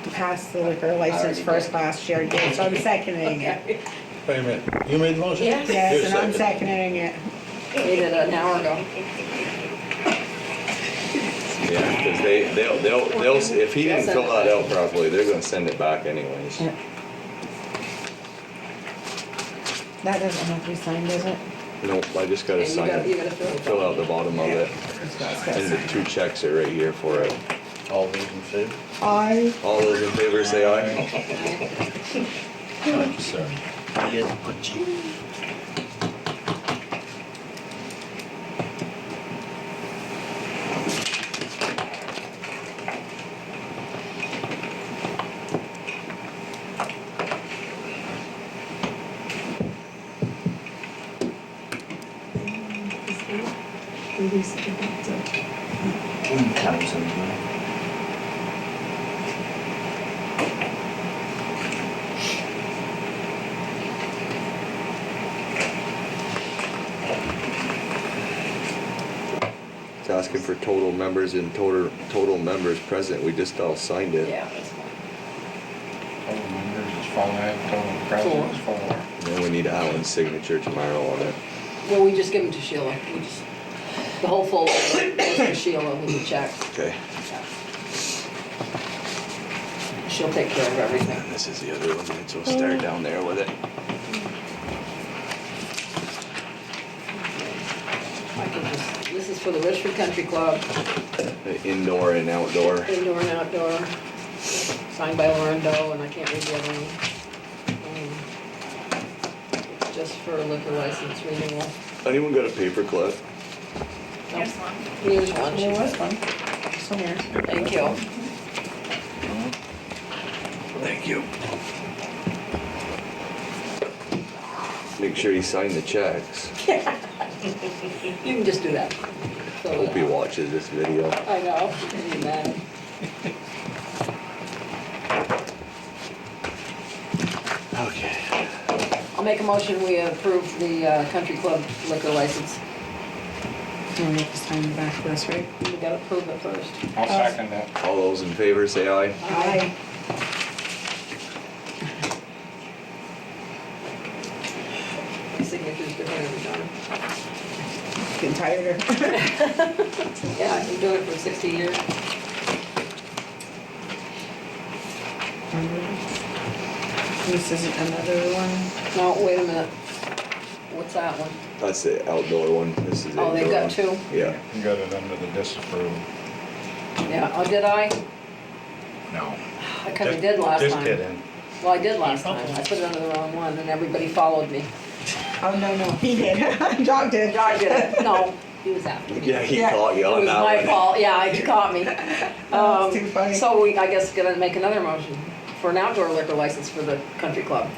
S5: To pass the liquor license
S2: already
S5: first
S2: did.
S5: class, Sherry did, so I'm seconding it.
S11: Wait a minute, you made the motion?
S2: Yes.
S5: Yes,
S11: You're
S5: and I'm seconding it.
S2: We did it an hour ago.
S1: Yeah, because they'll, if he didn't fill that out properly, they're gonna send it back anyways.
S5: Yeah. That doesn't have to be signed, does it?
S1: Nope, I just gotta
S2: And you
S1: sign
S2: gotta, you
S1: it.
S2: gotta fill it.
S1: Fill out the bottom of it. And the 2 checks are right here for it.
S11: All those in favor?
S5: I,
S1: All those in favor say aye.
S11: I'm sorry. I get punchy.
S1: It's asking for total members and total members present. We just all signed it.
S2: Yeah, that's fine.
S10: total presents, 4.
S1: And then we need Alan's signature tomorrow on it.
S2: Well, we just give them to Sheila. The whole folder goes to Sheila with the checks.
S1: Okay.
S2: She'll take care of everything.
S1: And this is the other one, so we'll start down there with it.
S2: I can just, this is for the Richford Country Club,
S1: The indoor and outdoor.
S2: indoor and outdoor, signed by Lauren Doe, and I can't read the other one. It's just for liquor license renewal.
S1: Anyone got a paper clip?
S2: Here's one. Here's one.
S3: There was one. So here.
S2: Thank you.
S1: Thank you. Make sure you sign the checks.
S2: You can just do that.
S1: I hope he watches this video.
S2: I know, he's mad.
S1: Okay.
S2: I'll make a motion, we approve the country club liquor license.
S5: We have to sign the back for this, right?
S2: We gotta approve it first.
S10: I'll second that.
S1: All those in favor say aye.
S3: Aye.
S2: Signature's different every time.
S3: Getting tired.
S2: Yeah, I've been doing it for 60 years.
S5: This isn't another one.
S2: No, wait a minute. What's that one?
S1: That's the outdoor one. This is
S2: Oh, they've
S1: indoor
S2: got
S1: one.
S2: two?
S1: Yeah.
S10: You got it under the disapprove.
S2: Yeah, oh, did I?
S10: No.
S2: I kinda did last time.
S10: Just kidding.
S2: Well, I did last time. I put it under the wrong one and everybody followed me.
S3: Oh, no, he did. Dog did.
S2: Dog did it. No, he was after me.
S1: Yeah, he
S3: Yeah.
S1: caught you
S2: It
S1: on
S2: was
S1: that
S2: my
S1: one.
S2: fault, yeah, he caught me.
S3: That's too funny.
S2: So we, I guess, gonna make another motion for an outdoor liquor license for the country club.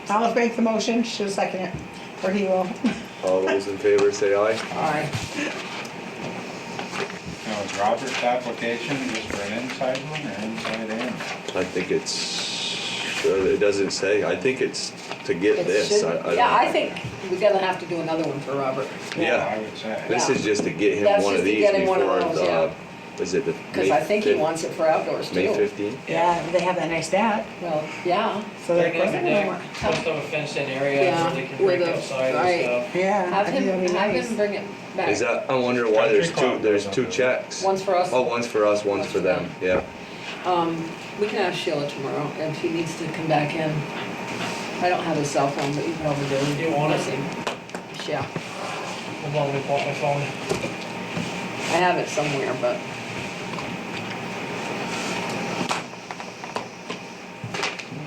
S3: I'll make the motion, she'll second it, or he will.
S1: All those in favor say aye.
S2: Aye.
S10: Now, is Robert's application just for an inside one or inside and?
S1: I think it doesn't say. I think it's to get
S2: It
S1: this.
S2: should-
S1: don't
S2: Yeah, I
S1: know.
S2: think we're gonna have to do another one for Robert.
S1: Yeah.
S10: I would say.
S1: This
S2: Yeah.
S1: is just to get him
S2: That's
S1: one
S2: just
S1: of
S2: to
S1: these
S2: get him one of
S1: before,
S2: those, yeah.
S1: is it the
S2: Cause
S1: May
S2: I think he
S1: 5th?
S2: wants it for outdoors too.
S1: May 15th?
S3: Yeah, they have that nice bat,
S2: Well, yeah.
S3: so they're close anymore.
S15: Most of a fenced in area
S2: Yeah,
S15: where they can
S2: with
S15: drink
S2: a-
S15: outside
S2: right.
S15: and stuff.
S3: Yeah,
S2: Have
S3: I think that'd be
S2: him
S3: nice.
S2: bring it back.
S1: Is that, I wonder why there's
S10: Country club
S1: there's
S10: doesn't
S1: two
S10: do it.
S1: checks.
S2: One's for us.
S1: Oh, one's for us, one's for them, yeah.
S2: We can ask Sheila tomorrow if he needs to come back in. I don't have his cell phone, but you probably do.
S15: You want it?
S2: Miss him. Yeah,
S15: I've only bought my phone.
S2: I have it somewhere, but.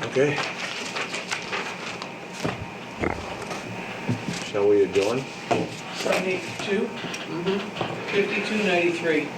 S1: Okay. Shall we adjourn?
S15: 72, 5293.